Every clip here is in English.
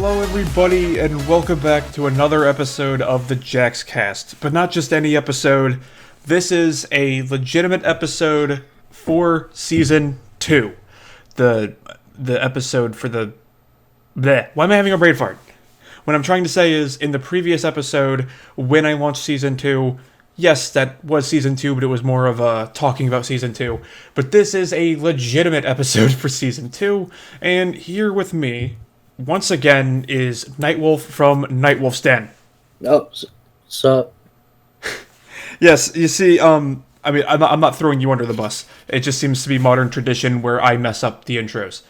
Hello everybody, and welcome back to another episode of the JaxCast. But not just any episode, this is a legitimate episode for Season 2. The episode for the... Bleh. Why am I having a brain fart? What I'm trying to say is, in the previous episode, when I launched Season 2, yes, that was Season 2, but it was more of a talking about Season 2. But this is a legitimate episode for Season 2, and here with me, once again, is Nightwolf from Nightwolf's Den. Oh, sup? Yes, you see, I'm not throwing you under the bus. It just seems to be modern tradition where I mess up the intros.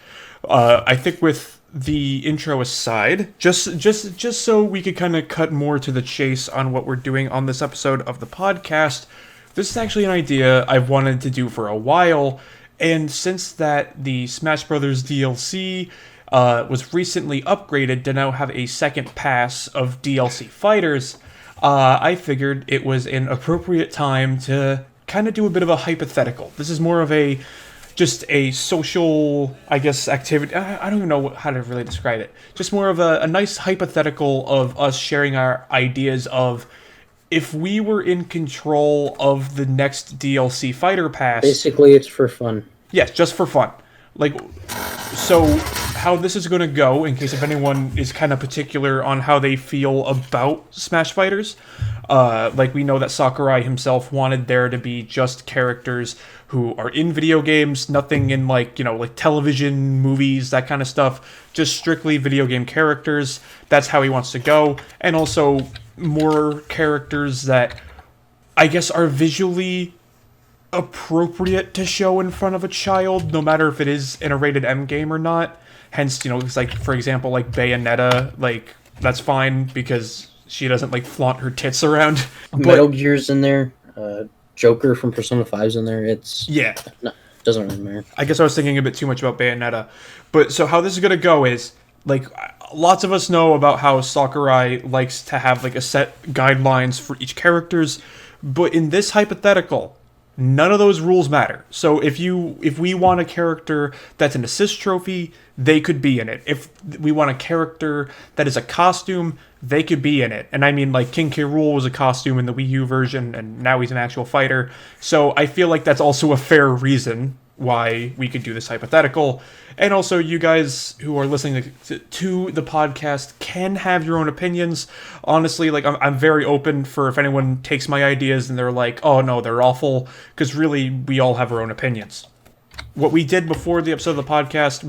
I think with the intro aside, just so we could kind of cut more to the chase on what we're doing on this episode of the podcast, this is actually an idea I've wanted to do for a while, and since that the Smash Brothers DLC was recently upgraded to now have a second pass of DLC fighters, I figured it was an appropriate time to kind of do a bit of a hypothetical. This is more of just a social, I guess, activity. I don't even know how to really describe it. Just more of a nice hypothetical of us sharing our ideas of if we were in control of the next DLC fighter pass. Basically, it's for fun. Yes, just for fun. So how this is going to go, in case if anyone is kind of particular on how they feel about Smash Fighters, we know that Sakurai himself wanted there to be just characters who are in video games, nothing in like television, movies, that kind of stuff, just strictly video game characters. That's how he wants to go, and also more characters that I guess are visually appropriate to show in front of a child, no matter if it is in a rated M game or not. Hence, it's like, for example, like Bayonetta, that's fine because she doesn't flaunt her tits around. Metal Gear's in there. Joker from Persona 5's in there. No, doesn't really matter. I guess I was thinking a bit too much about Bayonetta. But so how this is gonna go is, lots of us know about how Sakurai likes to have a set guidelines for each characters, but in this hypothetical, none of those rules matter. So if we want a character that's an assist trophy, they could be in it. If we want a character that is a costume, they could be in it. And I mean, King K. Rool was a costume in the Wii U version, and now he's an actual fighter. So I feel like that's also a fair reason why we could do this hypothetical. And also, you guys who are listening to the podcast can have your own opinions. Honestly, I'm very open for if anyone takes my ideas and they're like, oh no, they're awful, because really, we all have our own opinions. What we did before the episode of the podcast,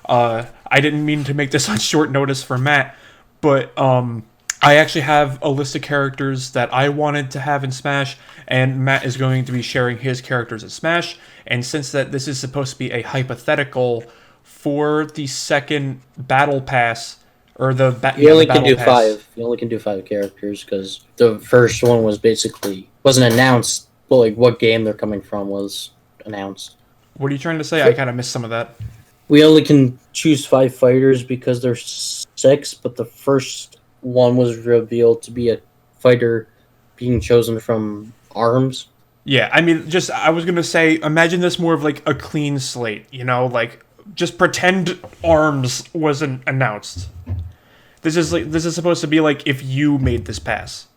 I didn't mean to make this on short notice for Matt, but I actually have a list of characters that I wanted to have in Smash, and Matt is going to be sharing his characters in Smash. And since this is supposed to be a hypothetical for the second battle pass, or the you only can do 5. You only can do 5 characters because the first one wasn't announced. But what game they're coming from was announced. What are you trying to say? I kind of missed some of that. We only can choose 5 fighters because there's 6, but the first one was revealed to be a fighter being chosen from ARMS. Yeah, I mean, I was going to say, imagine this more of a clean slate, just pretend ARMS wasn't announced. This is supposed to be if you made this pass.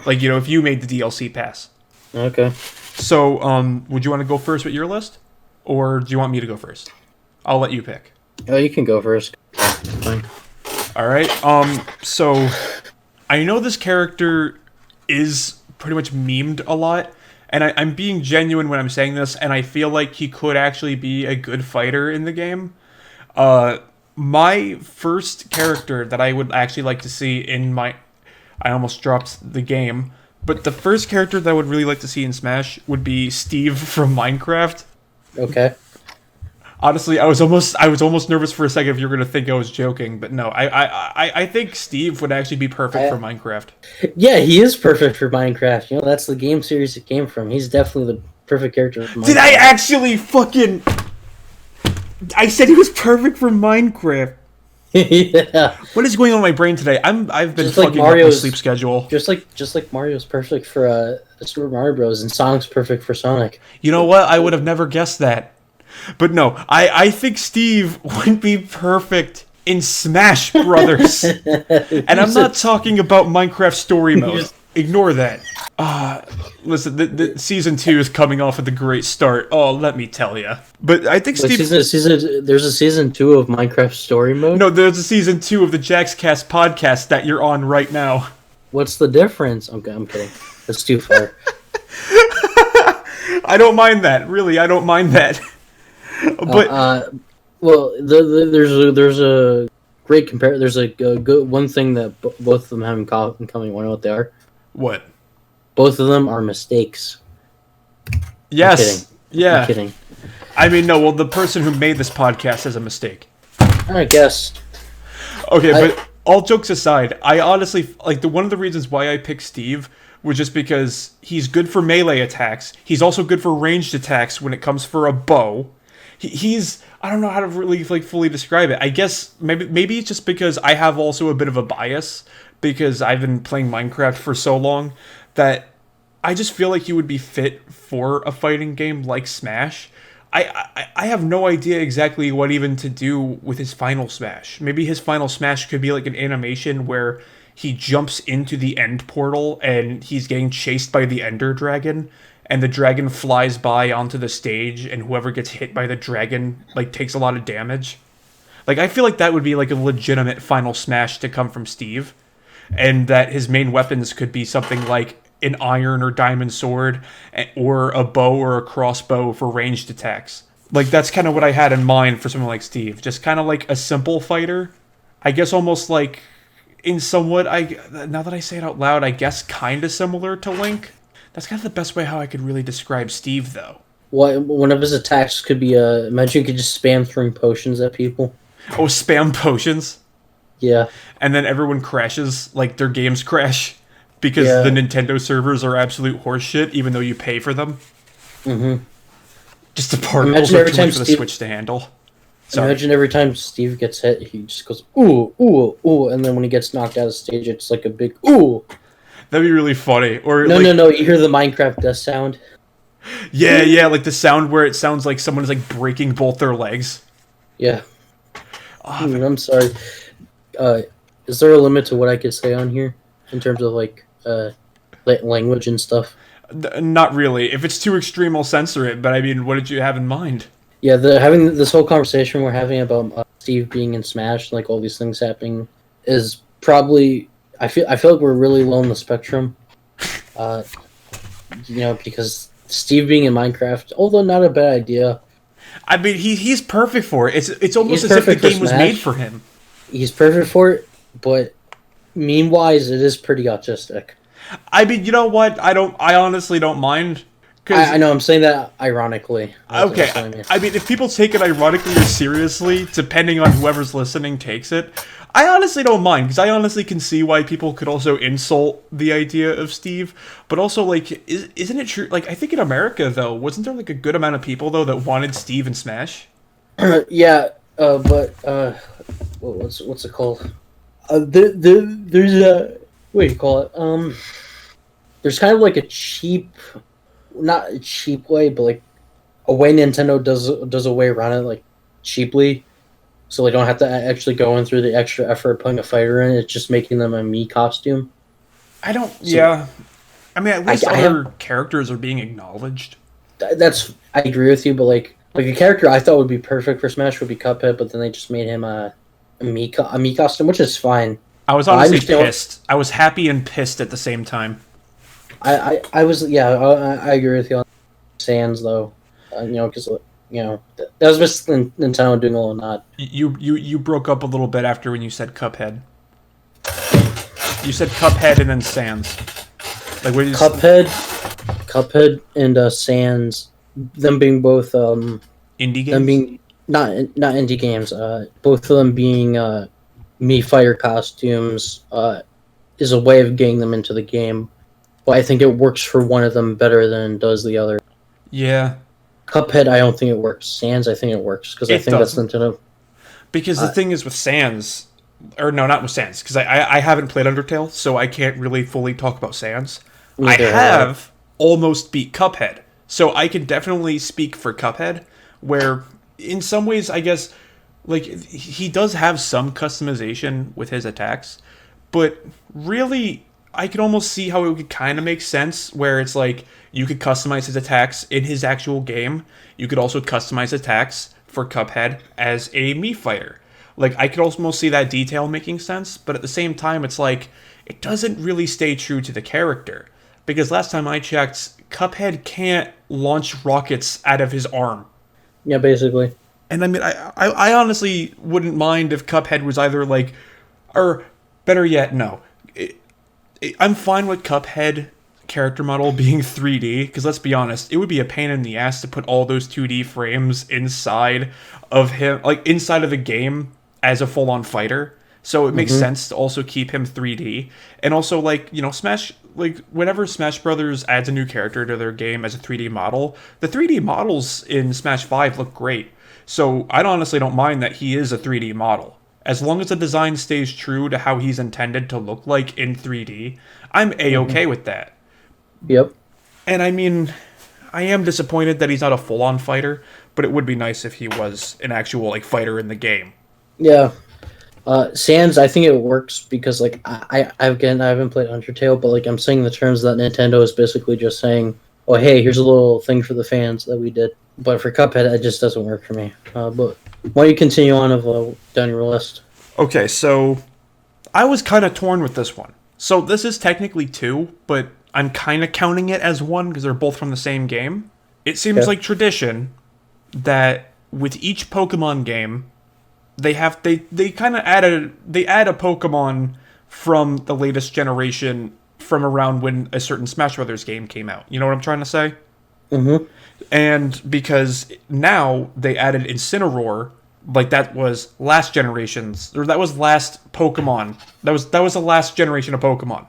If you made the DLC pass. Okay. So, would you want to go first with your list? Or do you want me to go first? I'll let you pick. Oh, you can go first. Fine. Alright, so I know this character is pretty much memed a lot, and I'm being genuine when I'm saying this, and I feel like he could actually be a good fighter in the game. My first character that I would actually like to see I almost dropped the game, but the first character that I would really like to see in Smash would be Steve from Minecraft. Okay. Honestly, I was almost nervous for a second if you were going to think I was joking, but no, I think Steve would actually be perfect for Minecraft. Yeah, he is perfect for Minecraft. That's the game series it came from. He's definitely the perfect character for Minecraft. Did I actually fucking... I said he was perfect for Minecraft. Yeah. What is going on in my brain today? I've been just fucking up my sleep schedule. Just like Mario's perfect for Super Mario Bros. And Sonic's perfect for Sonic. You know what? I would have never guessed that. But no, I think Steve would be perfect in Smash Brothers. And I'm not talking about Minecraft story mode. Ignore that. Listen, the season 2 is coming off with a great start. Oh, let me tell you. But I think Steve... There's a season 2 of Minecraft story mode? No, there's a season 2 of the JaxCast podcast that you're on right now. What's the difference? Okay, I'm kidding. That's too far. I don't mind that. Really, I don't mind that. But... well, there's a great compare. There's a good one thing that both of them have in common. You want to know what they are? What? Both of them are mistakes. Yes. I'm kidding. I mean, no. Well, the person who made this podcast is a mistake. I guess. Okay, but all jokes aside, I honestly one of the reasons why I picked Steve was just because he's good for melee attacks. He's also good for ranged attacks when it comes for a bow. He's I don't know how to really fully describe it. I guess maybe it's just because I have also a bit of a bias because I've been playing Minecraft for so long that I just feel like he would be fit for a fighting game like Smash. I have no idea exactly what even to do with his final Smash. Maybe his final Smash could be like an animation where he jumps into the end portal and he's getting chased by the Ender Dragon. And the dragon flies by onto the stage, and whoever gets hit by the dragon, takes a lot of damage. I feel like that would be, a legitimate final Smash to come from Steve. And that his main weapons could be something like an iron or diamond sword, or a bow or a crossbow for ranged attacks. That's kind of what I had in mind for someone like Steve. Just kind of a simple fighter. I guess almost in somewhat, now that I say it out loud, I guess kind of similar to Link. That's kind of the best way how I could really describe Steve, though. One of his attacks could be imagine you could just spam throwing potions at people. Oh, spam potions? Yeah. And then everyone crashes, their games crash, because the Nintendo servers are absolute horseshit, even though you pay for them. Mm-hmm. Just the particles are too much for the Switch to handle. Sorry. Imagine every time Steve gets hit, he just goes, ooh, ooh, ooh, and then when he gets knocked out of stage, it's like a big, ooh. That'd be really funny. Or no, you hear the Minecraft death sound? Yeah, the sound where it sounds like someone is breaking both their legs. Yeah. I'm sorry. Is there a limit to what I could say on here in terms of language and stuff? Not really. If it's too extreme, I'll censor it. But I mean, what did you have in mind? Yeah, having this whole conversation we're having about Steve being in Smash, all these things happening, is probably. I feel like we're really low on the spectrum, because Steve being in Minecraft, although not a bad idea. I mean, he's perfect for it. It's almost as if the game was made for him. He's perfect for it, but meme-wise, it is pretty autistic. I mean, you know what? I honestly don't mind. I know, I'm saying that ironically. Okay, I mean, if people take it ironically or seriously, depending on whoever's listening takes it, I honestly don't mind, because I honestly can see why people could also insult the idea of Steve, but also, isn't it true, I think in America, though, wasn't there, a good amount of people, though, that wanted Steve in Smash? Yeah, but, what's it called? There's a, what do you call it, there's kind of a cheap, not a cheap way, but, a way Nintendo does a way around it, cheaply. So they don't have to actually go in through the extra effort of putting a fighter in. It's just making them a Mii costume. Yeah. I mean, at least other characters are being acknowledged. I agree with you, but a character I thought would be perfect for Smash would be Cuphead, but then they just made him a Mii costume, which is fine. I was honestly pissed. I was happy and pissed at the same time. I agree with you on Sans, though. Because... that was just Nintendo doing a little nod. You broke up a little bit after when you said Cuphead. You said Cuphead and then Sans. Cuphead and Sans, them being both indie games. Them being not indie games. Both of them being Mii fighter costumes is a way of getting them into the game. But I think it works for one of them better than it does the other. Yeah. Cuphead, I don't think it works. Sans, I think it works, because I think that's Nintendo. Because the thing is with Sans, or no, not with Sans, because I haven't played Undertale, so I can't really fully talk about Sans. I have almost beat Cuphead, so I can definitely speak for Cuphead, where in some ways, I guess, like he does have some customization with his attacks, but really I could almost see how it would kind of make sense where it's like you could customize his attacks in his actual game. You could also customize attacks for Cuphead as a Mii fighter. Like I could almost see that detail making sense, but at the same time it's like it doesn't really stay true to the character. Because last time I checked, Cuphead can't launch rockets out of his arm. Yeah, basically. And I mean, I honestly wouldn't mind if Cuphead was either like, or better yet, no. I'm fine with Cuphead character model being 3D, because let's be honest, it would be a pain in the ass to put all those 2D frames inside of him, like inside of the game as a full-on fighter. So it makes sense to also keep him 3D. And also, like, you know, Smash, like, whenever Smash Brothers adds a new character to their game as a 3D model, the 3D models in Smash 5 look great. So I honestly don't mind that he is a 3D model. As long as the design stays true to how he's intended to look like in 3D, I'm A-okay with that. Yep. And I mean, I am disappointed that he's not a full-on fighter, but it would be nice if he was an actual, like, fighter in the game. Yeah. Sans, I think it works because, like, I haven't played Undertale, but, like, I'm saying the terms that Nintendo is basically just saying, oh, hey, here's a little thing for the fans that we did. But for Cuphead, it just doesn't work for me. But why don't you continue on down your list? Okay, so I was kind of torn with this one. So this is technically 2, but I'm kind of counting it as 1 because they're both from the same game. It seems like tradition that with each Pokemon game, they kind of add a Pokemon from the latest generation from around when a certain Smash Brothers game came out. You know what I'm trying to say? Mm-hmm. And because now they added Incineroar, like that was last generation's, or that was last Pokemon. That was the last generation of Pokemon.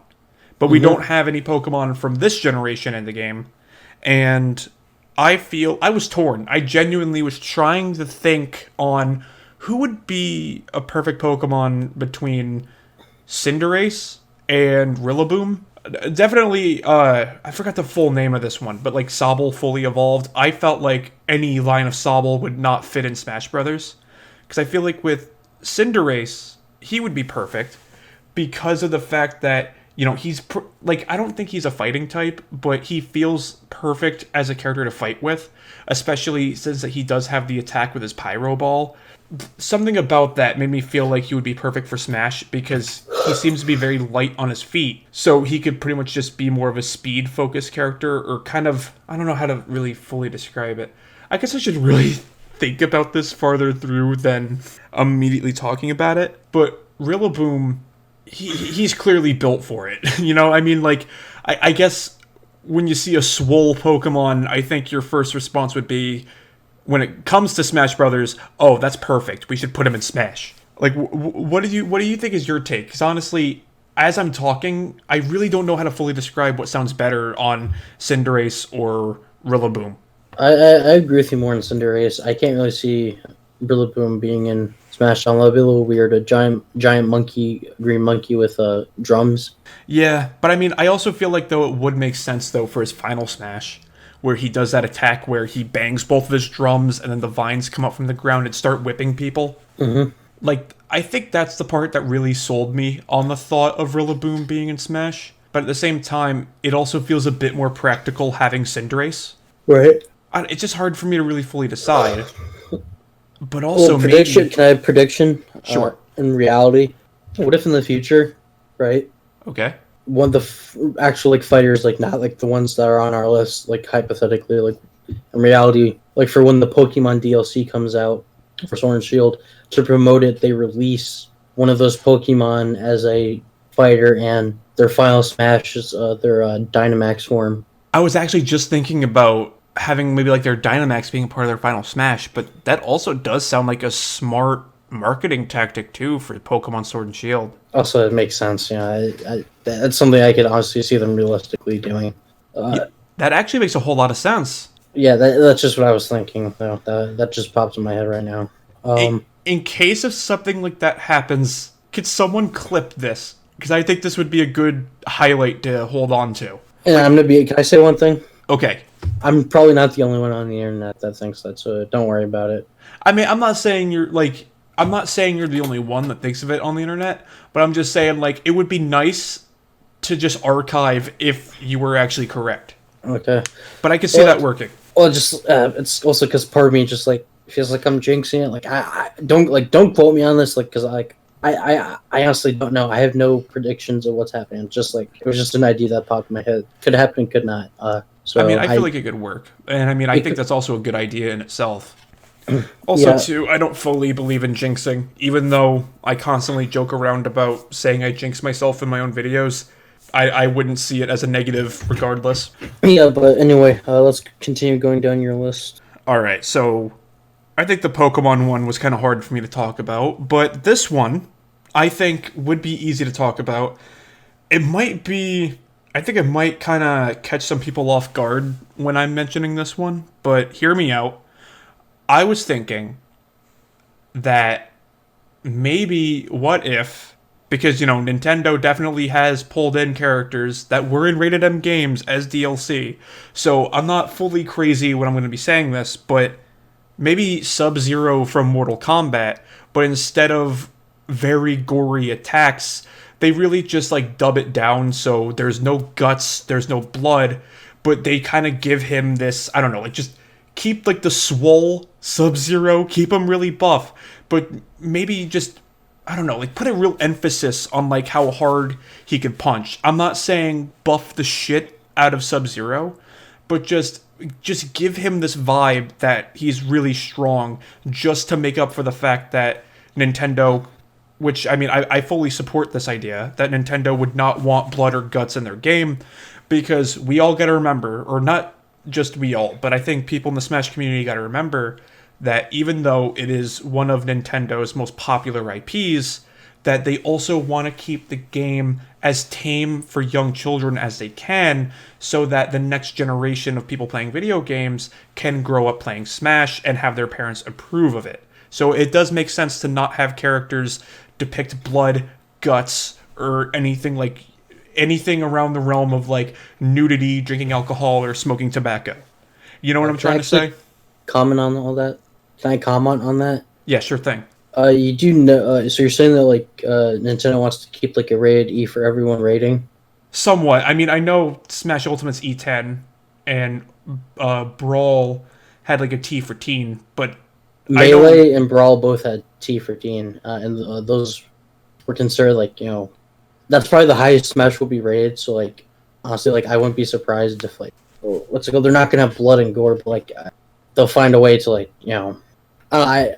But we don't have any Pokemon from this generation in the game. And I was torn. I genuinely was trying to think on who would be a perfect Pokemon between Cinderace and Rillaboom. Definitely, I forgot the full name of this one, but like Sobble fully evolved. I felt like any line of Sobble would not fit in Smash Brothers. Because I feel like with Cinderace, he would be perfect because of the fact that, you know, I don't think he's a fighting type, but he feels perfect as a character to fight with, especially since that he does have the attack with his Pyro Ball. Something about that made me feel like he would be perfect for Smash because he seems to be very light on his feet. So he could pretty much just be more of a speed-focused character or kind of, I don't know how to really fully describe it. I guess I should really think about this farther through than immediately talking about it. But Rillaboom, he's clearly built for it. You know, I mean, like, I guess when you see a swole Pokemon, I think your first response would be, when it comes to Smash Brothers, oh, that's perfect. We should put him in Smash. Like, what do you think is your take? Because honestly, as I'm talking, I really don't know how to fully describe what sounds better on Cinderace or Rillaboom. I agree with you more on Cinderace. I can't really see Rillaboom being in Smash. That'd be a little weird. A giant monkey, green monkey with drums. Yeah, but I mean, I also feel like though it would make sense though for his final Smash, where he does that attack where he bangs both of his drums and then the vines come up from the ground and start whipping people. Mm-hmm. Like, I think that's the part that really sold me on the thought of Rillaboom being in Smash. But at the same time, it also feels a bit more practical having Cinderace. Right. It's just hard for me to really fully decide. But also, prediction. maybe... Can I have a prediction? Sure. In reality, what if in the future, right? Okay. One of the actual like fighters, like not like the ones that are on our list, like hypothetically, like in reality, like for when the Pokemon DLC comes out for Sword and Shield, to promote it, they release one of those Pokemon as a fighter, and their final smash is their Dynamax form. I was actually just thinking about having maybe like their Dynamax being part of their final smash, but that also does sound like a smart marketing tactic too for Pokemon Sword and Shield. Also, it makes sense. Yeah, that's something I could honestly see them realistically doing. That actually makes a whole lot of sense. Yeah, that's just what I was thinking. Though that just pops in my head right now. In case of something like that happens, could someone clip this? Because I think this would be a good highlight to hold on to. And can I say one thing? Okay. I'm probably not the only one on the internet that thinks that, so don't worry about it. I mean, I'm not saying you're, like, I'm not saying you're the only one that thinks of it on the internet, but I'm just saying, like, it would be nice to just archive if you were actually correct. Okay. But I could see that working. Well, just it's also because part of me just like feels like I'm jinxing it. Like I don't quote me on this, like because I honestly don't know. I have no predictions of what's happening. Just like it was just an idea that popped in my head. Could happen, could not. So I mean, I feel like it could work, and I mean, I think that's also a good idea in itself. Also, too, I don't fully believe in jinxing, even though I constantly joke around about saying I jinx myself in my own videos. I wouldn't see it as a negative regardless. Yeah, but anyway, let's continue going down your list. Alright, so I think the Pokemon one was kind of hard for me to talk about, but this one, I think, would be easy to talk about. It might be... I think it might kind of catch some people off guard when I'm mentioning this one, but hear me out. I was thinking that maybe what if... Because, Nintendo definitely has pulled in characters that were in Rated M games as DLC. So I'm not fully crazy when I'm going to be saying this, but maybe Sub-Zero from Mortal Kombat, but instead of very gory attacks, they really just, like, dub it down so there's no guts, there's no blood, but they kind of give him this, I don't know, like, just keep, like, the swole Sub-Zero, keep him really buff, but maybe just... I don't know, like, put a real emphasis on, like, how hard he could punch. I'm not saying buff the shit out of Sub-Zero, but just give him this vibe that he's really strong, just to make up for the fact that Nintendo, which, I mean, I fully support this idea, that Nintendo would not want blood or guts in their game, because we all gotta remember, or not just we all, but I think people in the Smash community gotta remember that even though it is one of Nintendo's most popular IPs, that they also want to keep the game as tame for young children as they can, so that the next generation of people playing video games can grow up playing Smash and have their parents approve of it. So it does make sense to not have characters depict blood, guts, or anything around the realm of, like, nudity, drinking alcohol, or smoking tobacco. You know what I'm trying to say? Comment on all that? Can I comment on that? Yeah, sure thing. You do know, so you're saying that, like, Nintendo wants to keep, like, a rated E for everyone rating? Somewhat. I mean, I know Smash Ultimate's E10, and Brawl had, like, a T for teen, but... Melee and Brawl both had T for teen, and those were considered, like, that's probably the highest Smash will be rated, so, like, honestly, like, I wouldn't be surprised if, like, what's it called? They're not gonna have blood and gore, but, like, they'll find a way to, like, I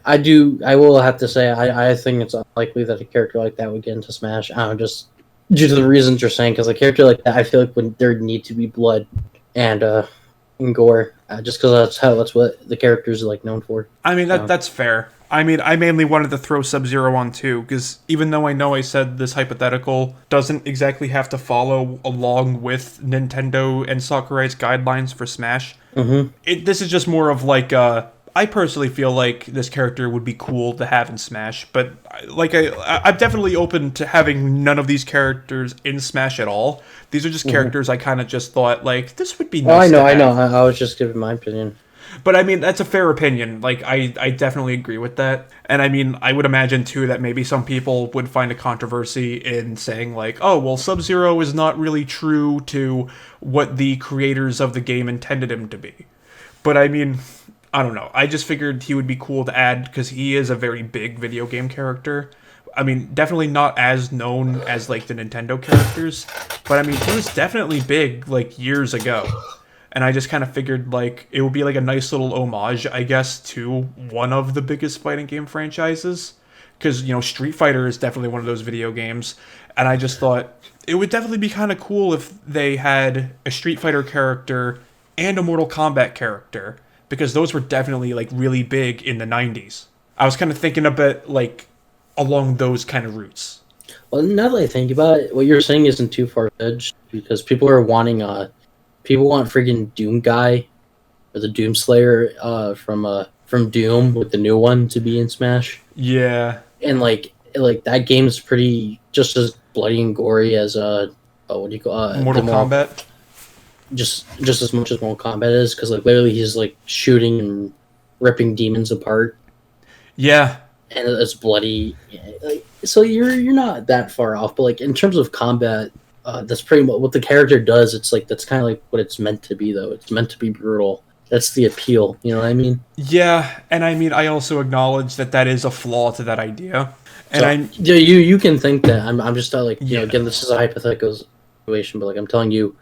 will have to say I think it's unlikely that a character like that would get into Smash. Just due to the reasons you're saying, because a character like that, I feel like when there need to be blood and gore, just because that's what the characters are, like, known for. I mean, that's fair. I mean, I mainly wanted to throw Sub-Zero on too, because even though I know I said this hypothetical doesn't exactly have to follow along with Nintendo and Sakurai's guidelines for Smash, this is just more of, like, I personally feel like this character would be cool to have in Smash, but, like, I'm definitely open to having none of these characters in Smash at all. These are just characters I kind of just thought, like, this would be nice. I know. I was just giving my opinion. But, I mean, that's a fair opinion. Like, I definitely agree with that. And, I mean, I would imagine, too, that maybe some people would find a controversy in saying, like, oh, well, Sub-Zero is not really true to what the creators of the game intended him to be. But, I mean... I don't know. I just figured he would be cool to add because he is a very big video game character. I mean, definitely not as known as, like, the Nintendo characters, but I mean, he was definitely big, like, years ago. And I just kind of figured, like, it would be, like, a nice little homage, I guess, to one of the biggest fighting game franchises. Because, Street Fighter is definitely one of those video games. And I just thought it would definitely be kind of cool if they had a Street Fighter character and a Mortal Kombat character. Because those were definitely, like, really big in the 90s. I was kind of thinking a bit, like, along those kind of routes. Well, now that I think about it, what you're saying isn't too far-fetched, because people want friggin' Doom Guy, or the Doom Slayer, from Doom, with the new one, to be in Smash. Yeah. And, like that game's pretty, just as bloody and gory as, what do you call it? Mortal Kombat? Just as much as Mortal Kombat is, because, like, literally he's, like, shooting and ripping demons apart. Yeah. and it's bloody. Like, so you're not that far off, but like in terms of combat, that's pretty much what the character does. It's like that's kind of like what it's meant to be, though. It's meant to be brutal. That's the appeal. You know what I mean? Yeah, and I mean, I also acknowledge that that is a flaw to that idea. And So I'm, yeah, you can think that. I'm just like yeah, again, this is a hypothetical situation, but like I'm telling you,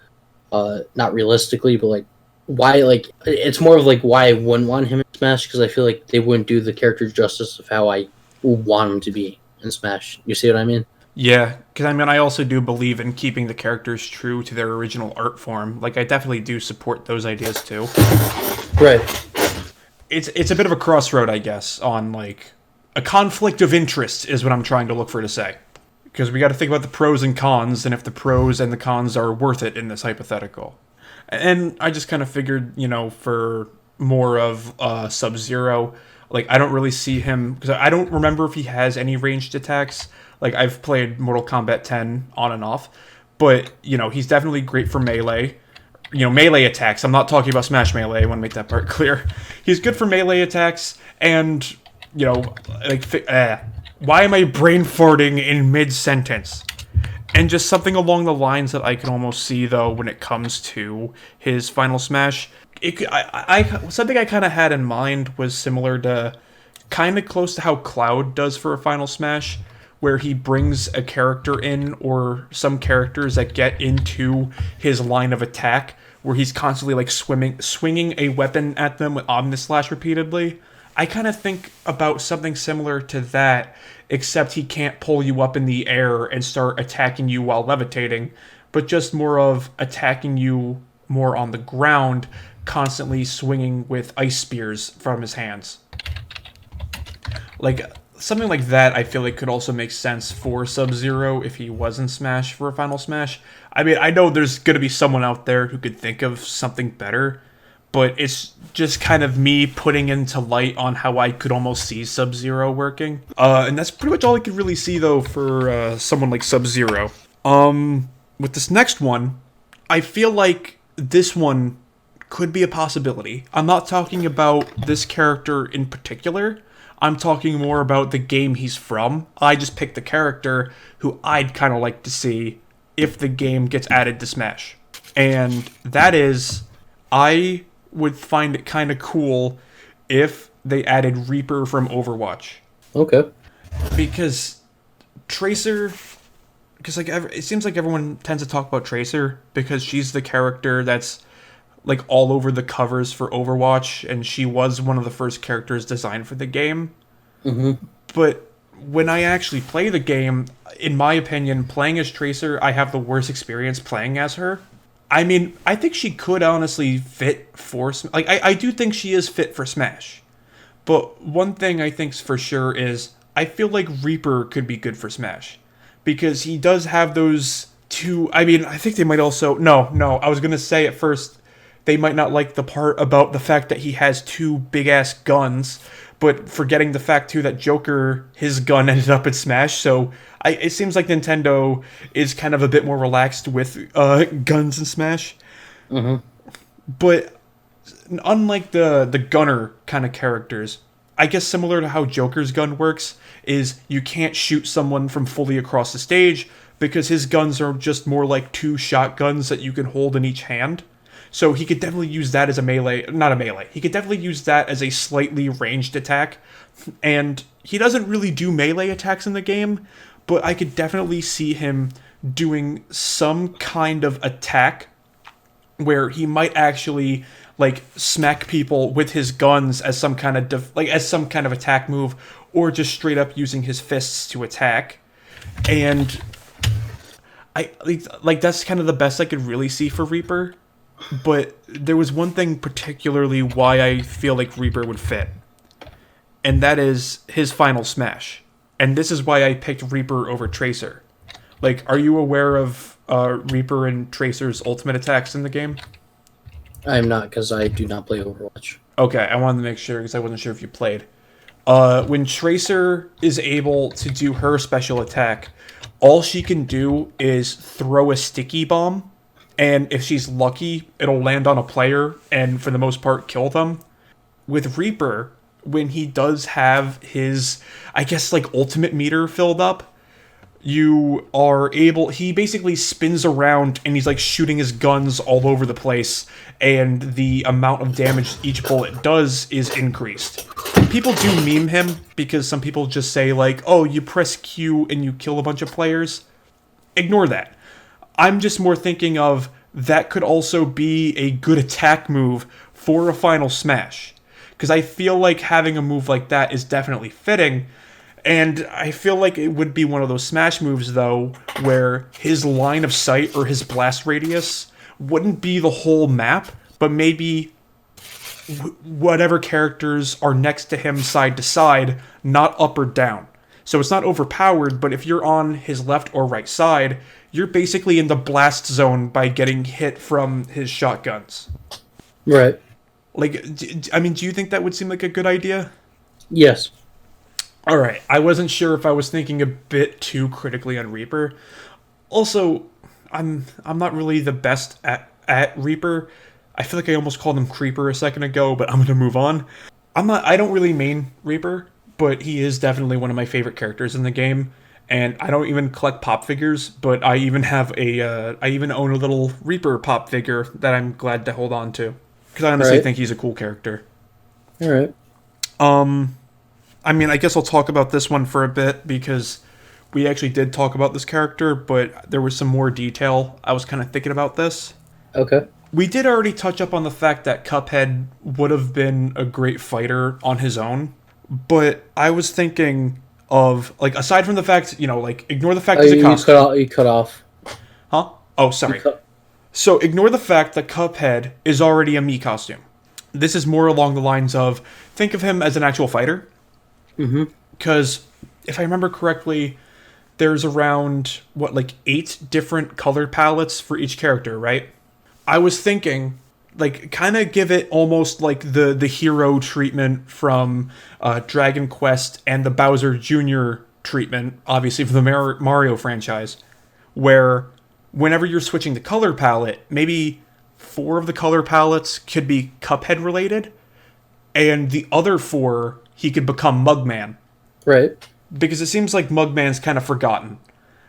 not realistically, but like why like it's more of like why I wouldn't want him in Smash because I feel like they wouldn't do the character justice of how I want him to be in Smash. You see what I mean? yeah, because I mean, I also do believe in keeping the characters true to their original art form. Like, I definitely do support those ideas too. Right. It's a bit of a crossroad, I guess, on like a conflict of interest is what I'm trying to look for to say. Because we got to think about the pros and cons, and if the pros and the cons are worth it in this hypothetical. And I just kind of figured, for more of Sub-Zero, like I don't really see him because I don't remember if he has any ranged attacks. Like I've played Mortal Kombat 10 on and off, but he's definitely great for melee. Melee attacks. I'm not talking about Smash Melee. I want to make that part clear. He's good for melee attacks, and why am I brain farting in mid sentence? And just something along the lines that I can almost see though when it comes to his final smash. Something I kind of had in mind was similar to, kind of close to how Cloud does for a final smash, where he brings a character in or some characters that get into his line of attack, where he's constantly like swinging a weapon at them with Omnislash repeatedly. I kind of think about something similar to that, except he can't pull you up in the air and start attacking you while levitating, but just more of attacking you more on the ground, constantly swinging with ice spears from his hands. Like, something like that I feel like could also make sense for Sub-Zero if he was in Smash for a final Smash. I mean, I know there's going to be someone out there who could think of something better, but it's just kind of me putting into light on how I could almost see Sub-Zero working. And that's pretty much all I could really see, though, for someone like Sub-Zero. With this next one, I feel like this one could be a possibility. I'm not talking about this character in particular. I'm talking more about the game he's from. I just picked the character who I'd kind of like to see if the game gets added to Smash. And that is, I would find it kind of cool if they added Reaper from Overwatch. Okay. Because Tracer, because like it seems like everyone tends to talk about Tracer because she's the character that's like all over the covers for Overwatch, and she was one of the first characters designed for the game. Mm-hmm. But when I actually play the game, in my opinion, playing as Tracer, I have the worst experience playing as her. I mean, I think she could honestly fit for... Like, I do think she is fit for Smash. But one thing I think's for sure is, I feel like Reaper could be good for Smash. Because he does have those two... I mean, I think they might also... No, I was going to say at first, they might not like the part about the fact that he has two big-ass guns, but forgetting the fact, too, that Joker, his gun ended up in Smash, so it seems like Nintendo is kind of a bit more relaxed with guns in Smash. Mm-hmm. But unlike the gunner kind of characters, I guess similar to how Joker's gun works, is you can't shoot someone from fully across the stage, because his guns are just more like two shotguns that you can hold in each hand. So he could definitely use that as a melee, not a melee. He could definitely use that as a slightly ranged attack. And he doesn't really do melee attacks in the game, but I could definitely see him doing some kind of attack where he might actually like smack people with his guns as some kind of as some kind of attack move, or just straight up using his fists to attack. And I like that's kind of the best I could really see for Reaper. But there was one thing particularly why I feel like Reaper would fit, and that is his final smash. And this is why I picked Reaper over Tracer. Like, are you aware of Reaper and Tracer's ultimate attacks in the game? I'm not, because I do not play Overwatch. Okay, I wanted to make sure because I wasn't sure if you played. When Tracer is able to do her special attack, all she can do is throw a sticky bomb. And if she's lucky, it'll land on a player and, for the most part, kill them. With Reaper, when he does have his, I guess, like, ultimate meter filled up, he basically spins around and he's like shooting his guns all over the place, and the amount of damage each bullet does is increased. And people do meme him because some people just say like, oh, you press Q and you kill a bunch of players. Ignore that. I'm just more thinking of that could also be a good attack move for a final smash. Because I feel like having a move like that is definitely fitting. And I feel like it would be one of those smash moves, though, where his line of sight or his blast radius wouldn't be the whole map, but maybe whatever characters are next to him side to side, not up or down. So it's not overpowered, but if you're on his left or right side, you're basically in the blast zone by getting hit from his shotguns. Right. Like, I mean, do you think that would seem like a good idea? Yes. Alright, I wasn't sure if I was thinking a bit too critically on Reaper. Also, I'm not really the best at Reaper. I feel like I almost called him Creeper a second ago, but I'm gonna move on. I don't really main Reaper, but he is definitely one of my favorite characters in the game. And I don't even collect pop figures, but I even have I even own a little Reaper pop figure that I'm glad to hold on to. Because I honestly think he's a cool character. Alright. I mean, I guess I'll talk about this one for a bit, because we actually did talk about this character, but there was some more detail. I was kind of thinking about this. Okay. We did already touch up on the fact that Cuphead would have been a great fighter on his own, but I was thinking of, like, aside from the fact, like, ignore the fact he's a costume. You cut off. Huh? Oh, sorry. So ignore the fact that Cuphead is already a Mii costume. This is more along the lines of, think of him as an actual fighter. Because if I remember correctly, there's around, 8 different color palettes for each character, right? I was thinking, like, kind of give it almost like the hero treatment from Dragon Quest and the Bowser Jr. treatment, obviously from the Mario franchise, where whenever you're switching the color palette, maybe 4 of the color palettes could be Cuphead related, and the other 4 he could become Mugman. Right. Because it seems like Mugman's kind of forgotten.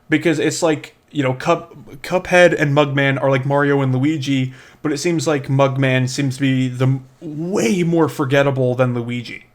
Because it's like, Cuphead and Mugman are like Mario and Luigi, but it seems like Mugman seems to be way more forgettable than Luigi.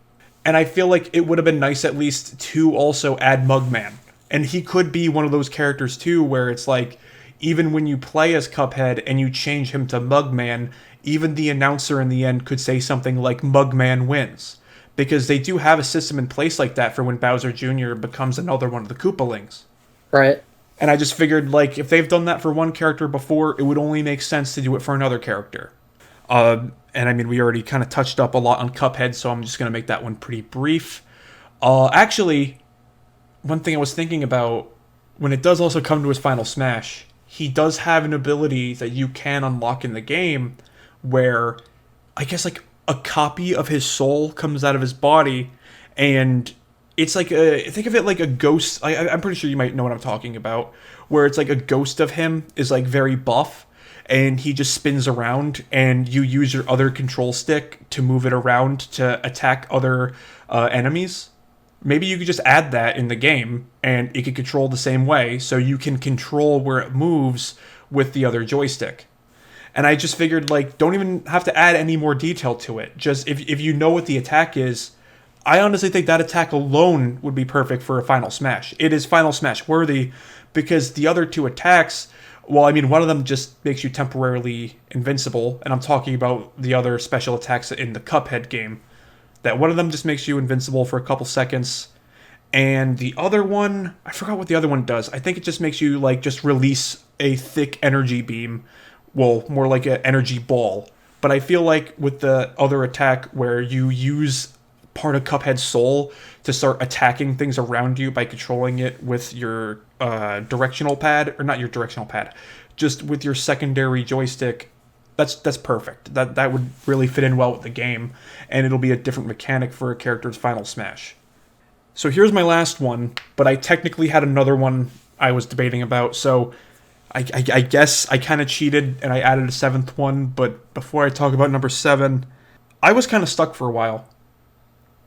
And I feel like it would have been nice at least to also add Mugman. And he could be one of those characters too, where it's like, even when you play as Cuphead and you change him to Mugman, even the announcer in the end could say something like Mugman wins. Because they do have a system in place like that for when Bowser Jr. becomes another one of the Koopalings. Right. And I just figured, like, if they've done that for one character before, it would only make sense to do it for another character. And I mean, we already kind of touched up a lot on Cuphead, so I'm just going to make that one pretty brief. Actually, one thing I was thinking about, when it does also come to his final smash, he does have an ability that you can unlock in the game where, I guess, like, a copy of his soul comes out of his body, and it's like think of it like a ghost. I'm pretty sure you might know what I'm talking about, where it's like a ghost of him is like very buff, and he just spins around, and you use your other control stick to move it around to attack other enemies. Maybe you could just add that in the game, and it could control the same way, so you can control where it moves with the other joystick. And I just figured, like, don't even have to add any more detail to it. Just, if you know what the attack is, I honestly think that attack alone would be perfect for a Final Smash. It is Final Smash worthy, because the other 2 attacks, well, I mean, one of them just makes you temporarily invincible, and I'm talking about the other special attacks in the Cuphead game. That one of them just makes you invincible for a couple seconds, and the other one, I forgot what the other one does. I think it just makes you, like, just release a thick energy beam. Well, more like an energy ball. But I feel like with the other attack where you use part of Cuphead's soul to start attacking things around you by controlling it with your directional pad, or not your directional pad, just with your secondary joystick, that's perfect. That would really fit in well with the game, and it'll be a different mechanic for a character's final smash. So here's my last one, but I technically had another one I was debating about, so I guess I kind of cheated and I added a 7th one, but before I talk about number 7, I was kind of stuck for a while.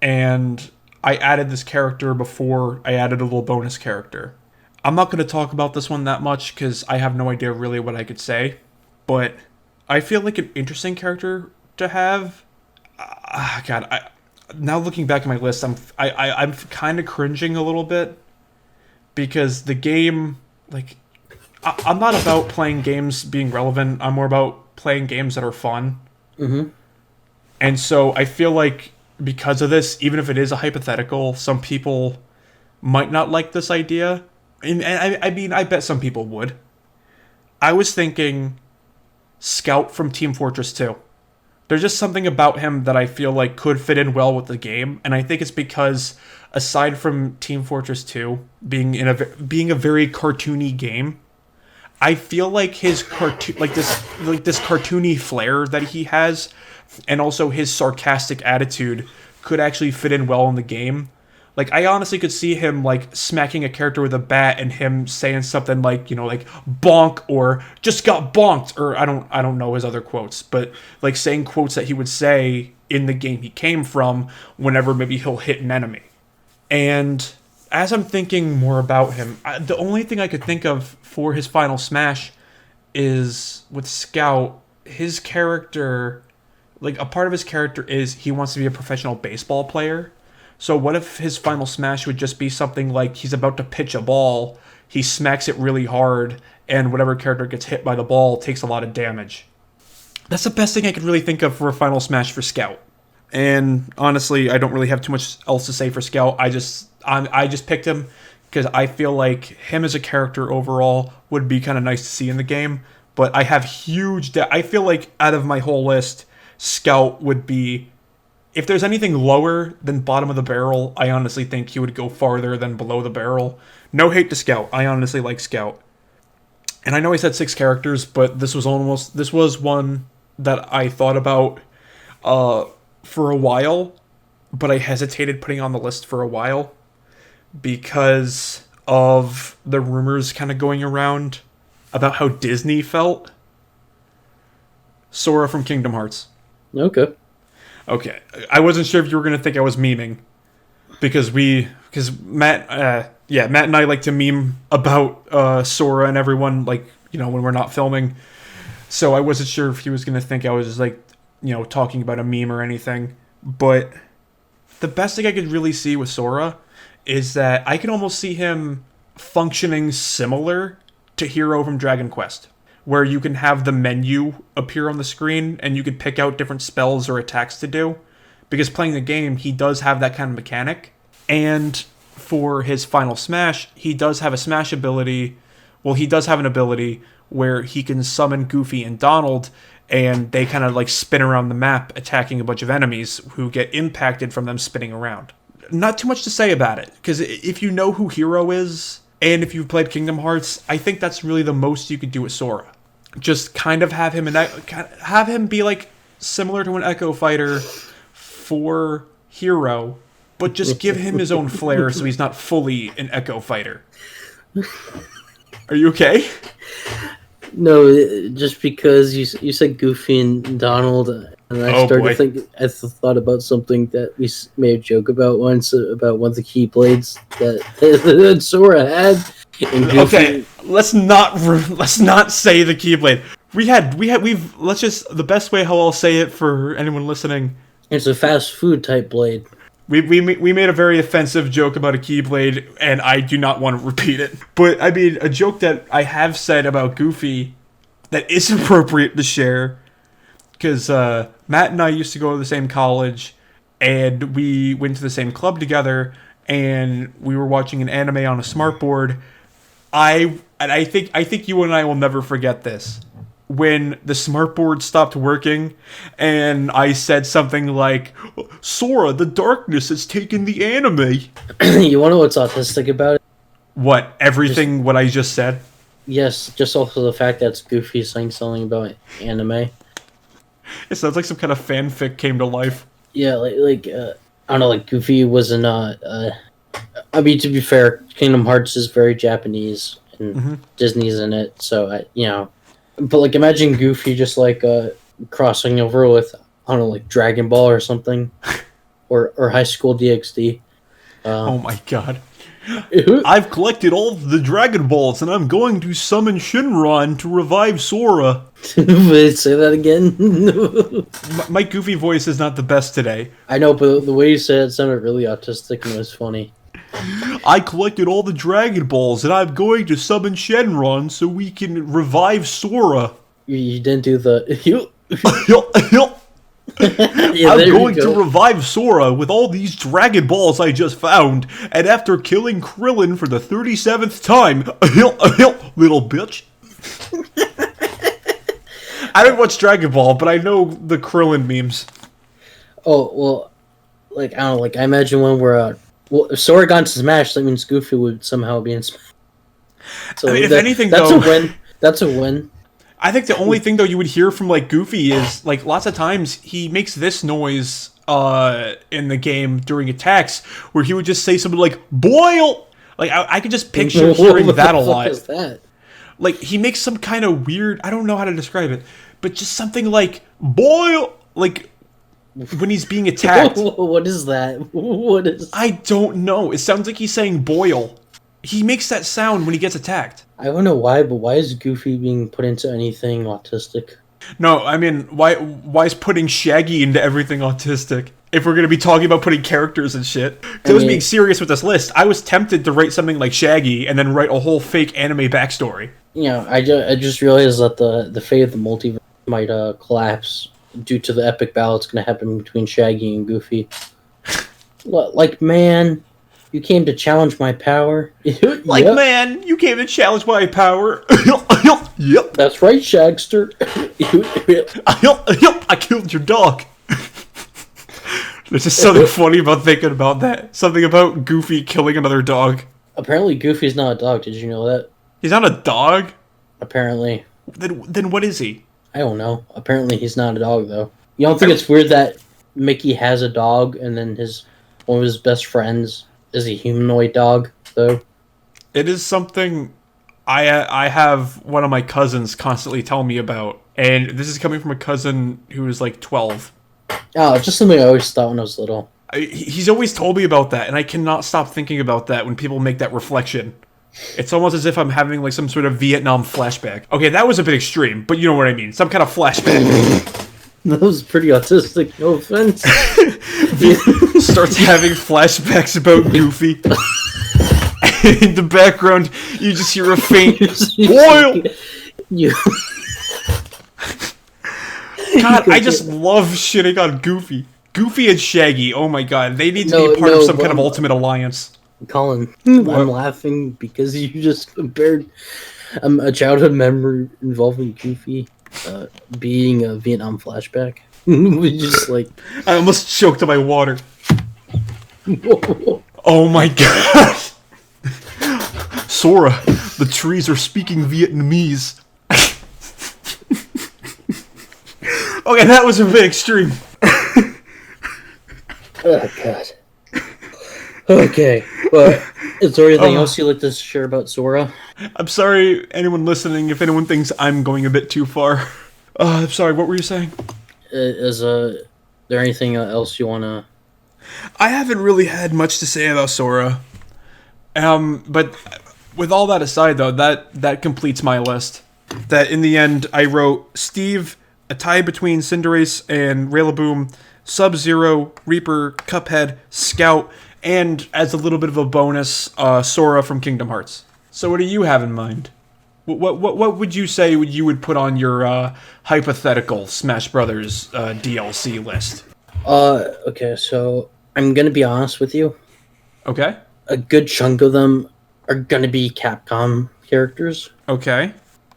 and I added this character before I added a little bonus character. I'm not going to talk about this one that much because I have no idea really what I could say, but I feel like an interesting character to have. God, now looking back at my list, I'm kind of cringing a little bit because the game, like, I'm not about playing games being relevant. I'm more about playing games that are fun. Mm-hmm. And so I feel like because of this, even if it is a hypothetical, some people might not like this idea. And I mean, I bet some people would. I was thinking Scout from Team Fortress 2. There's just something about him that I feel like could fit in well with the game, and I think it's because aside from Team Fortress 2 being being a very cartoony game, I feel like his this cartoony flair that he has, and also his sarcastic attitude could actually fit in well in the game. Like, I honestly could see him, like, smacking a character with a bat and him saying something like, like, bonk or just got bonked, or I don't know his other quotes, but, like, saying quotes that he would say in the game he came from whenever maybe he'll hit an enemy. And as I'm thinking more about him, the only thing I could think of for his final smash is with Scout, his character, like, a part of his character is he wants to be a professional baseball player. So what if his final smash would just be something like he's about to pitch a ball, he smacks it really hard, and whatever character gets hit by the ball takes a lot of damage. That's the best thing I could really think of for a final smash for Scout. And honestly, I don't really have too much else to say for Scout. I just picked him because I feel like him as a character overall would be kind of nice to see in the game. But I have I feel like out of my whole list, Scout would be... If there's anything lower than bottom of the barrel, I honestly think he would go farther than below the barrel. No hate to Scout. I honestly like Scout. And I know I said 6 characters, but this was one that I thought about for a while, but I hesitated putting on the list for a while because of the rumors kind of going around about how Disney felt. Sora from Kingdom Hearts. Okay, I wasn't sure if you were gonna think I was memeing, because Matt and I like to meme about Sora and everyone, like, when we're not filming. So I wasn't sure if he was gonna think I was just, like, talking about a meme or anything. But the best thing I could really see with Sora is that I can almost see him functioning similar to Hero from Dragon Quest, where you can have the menu appear on the screen and you can pick out different spells or attacks to do. Because playing the game, he does have that kind of mechanic. And for his final smash, he does have a smash ability. Well, he does have an ability where he can summon Goofy and Donald, and they kind of like spin around the map, attacking a bunch of enemies who get impacted from them spinning around. Not too much to say about it, because if you know who Hero is, and if you've played Kingdom Hearts, I think that's really the most you could do with Sora. Just kind of have him be like similar to an Echo Fighter for Hero, but just give him his own flair so he's not fully an Echo Fighter. Are you okay? No, just because you said Goofy and Donald, and I started to think. I thought about something that we made a joke about once about one of the Keyblades that Sora had. Okay, let's not say the Keyblade. Let's just, the best way how I'll say it for anyone listening. It's a fast food type blade. We made a very offensive joke about a Keyblade, and I do not want to repeat it. But I mean, a joke that I have said about Goofy that is appropriate to share, because Matt and I used to go to the same college, and we went to the same club together, and we were watching an anime on a smartboard. I think you and I will never forget this. When the smartboard stopped working, and I said something like, "Sora, the darkness has taken the anime." You want to know what's autistic about it? What? Everything what I just said? Yes, just also the fact that it's Goofy saying something about anime. It sounds like some kind of fanfic came to life. Yeah, like I don't know, like Goofy was not. I mean, to be fair, Kingdom Hearts is very Japanese, and Disney's in it, so But like, imagine Goofy just like crossing over with, I don't know, like Dragon Ball or something. or High School DxD. Oh my god. I've collected all the Dragon Balls, and I'm going to summon Shinron to revive Sora. Wait, say that again. My goofy voice is not the best today. I know, but the way you said it sounded really autistic and it was funny. I collected all the Dragon Balls, and I'm going to summon Shenron so we can revive Sora. You didn't do the... Yeah, I'm going to revive Sora with all these Dragon Balls I just found, and after killing Krillin for the 37th time, little bitch. I don't watch Dragon Ball, but I know the Krillin memes. Oh, well, like, I don't know, like, I imagine when we're, well, if Sora got into Smash, that means Goofy would somehow be in Smash. So I mean, if anything, that's though... a win. That's a win. I think the only thing, though, you would hear from, like, Goofy is, like, lots of times he makes this noise in the game during attacks, where he would just say something like, "Boil!" Like, I could just picture hearing that a lot. What is that? Like, he makes some kind of weird... I don't know how to describe it, but just something like, "Boil!" Like, when he's being attacked. What is that? What is... I don't know. It sounds like he's saying boil. He makes that sound when he gets attacked. I don't know why, but why is Goofy being put into anything autistic? No, I mean, why is putting Shaggy into everything autistic? If we're going to be talking about putting characters and shit. I was being serious with this list. I was tempted to write something like Shaggy and then write a whole fake anime backstory. You know, I just realized that the fate of the multiverse might collapse due to the epic battle that's going to happen between Shaggy and Goofy. Like, man... You came to challenge my power? Like, yep. Man, you came to challenge my power? Yep. That's right, Shagster. I killed your dog. There's just something funny about thinking about that. Something about Goofy killing another dog. Apparently Goofy's not a dog. Did you know that? He's not a dog? Apparently. Then what is he? I don't know. Apparently he's not a dog, though. You don't think it's weird that Mickey has a dog and then one of his best friends is a humanoid dog, though? It is something I have one of my cousins constantly tell me about, and this is coming from a cousin who is like 12. Oh, it's just something I always thought when I was little. He's always told me about that, and I cannot stop thinking about that when people make that reflection. It's almost as if I'm having like some sort of Vietnam flashback. Okay, that was a bit extreme, but you know what I mean. Some kind of flashback. That was pretty autistic, no offense. Starts having flashbacks about Goofy. In the background, you just hear a faint boil. God, I just love shitting on Goofy. Goofy and Shaggy, oh my god, they need to be part of some kind of ultimate alliance. Colin, I'm laughing because you just compared a childhood memory involving Goofy being a Vietnam flashback. We just like... I almost choked on my water. Oh my god. Sora, the trees are speaking Vietnamese. Okay, that was a bit extreme. Oh god. Okay, but is there anything else you'd like to share about Sora? I'm sorry, anyone listening, if anyone thinks I'm going a bit too far. I'm sorry, what were you saying? Is there anything else you want to... I haven't really had much to say about Sora. But with all that aside, though, that completes my list. That in the end, I wrote Steve, a tie between Cinderace and Rillaboom, Sub-Zero, Reaper, Cuphead, Scout, and as a little bit of a bonus, Sora from Kingdom Hearts. So what do you have in mind? What would you say you would put on your hypothetical Smash Brothers DLC list? Okay, so I'm gonna be honest with you. Okay. A good chunk of them are gonna be Capcom characters. Okay.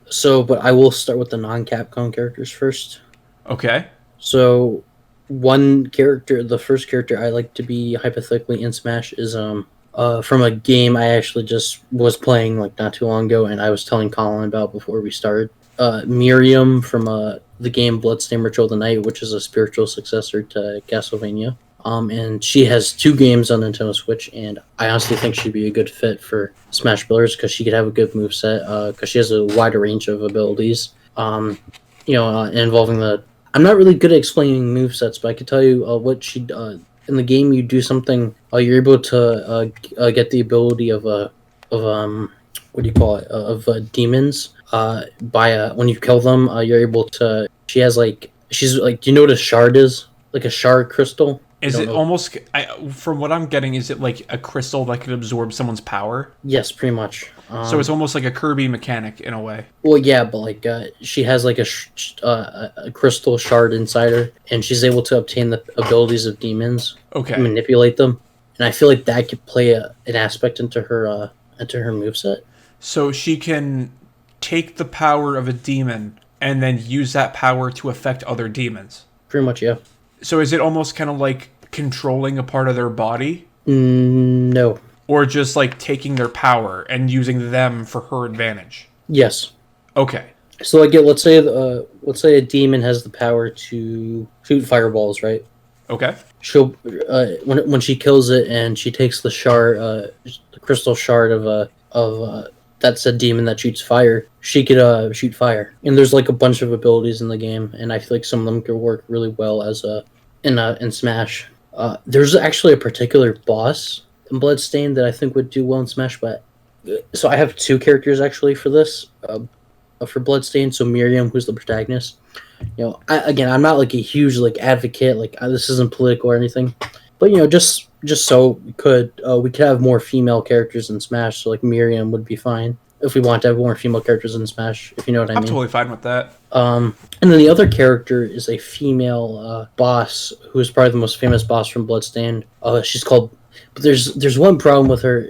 So, but I will start with the non-Capcom characters first. Okay. So, the first character I like to be hypothetically in Smash is from a game I actually just was playing like not too long ago, and I was telling Colin about before we started. Miriam from the game Bloodstained Ritual of the Night, which is a spiritual successor to Castlevania. And she has 2 games on Nintendo Switch, and I honestly think she'd be a good fit for Smash Bros. Because she could have a good moveset, because she has a wider range of abilities. Involving I'm not really good at explaining movesets, but I can tell you what she in the game you do something. You're able to get the ability of what do you call it? Of demons. By when you kill them, you're able to. She's like. Do you know what a shard is? Like a shard crystal. Is it almost, from what I'm getting, is it like a crystal that could absorb someone's power? Yes, pretty much. So it's almost like a Kirby mechanic in a way. Well, yeah, but like she has like a crystal shard inside her, and she's able to obtain the abilities of demons. Okay. And manipulate them, and I feel like that could play an aspect into her moveset. So she can take the power of a demon and then use that power to affect other demons. Pretty much, yeah. So is it almost kind of like controlling a part of their body? No. Or just like taking their power and using them for her advantage? Yes. Okay. So like, let's say a demon has the power to shoot fireballs, right? Okay. She'll when she kills it and she takes the shard, the crystal shard of that's a demon that shoots fire. She could shoot fire, and there's like a bunch of abilities in the game, and I feel like some of them could work really well as in Smash. There's actually a particular boss in Bloodstained that I think would do well in Smash, but so I have two characters actually for this for Bloodstained. So Miriam, who's the protagonist. You know, I'm not like a huge like advocate. Like this isn't political or anything, but you know, just so we could have more female characters in Smash. So like Miriam would be fine if we want to have more female characters in Smash. If you know what I mean. I'm totally fine with that. And then the other character is a female boss who is probably the most famous boss from Bloodstained. She's called. But there's one problem with her,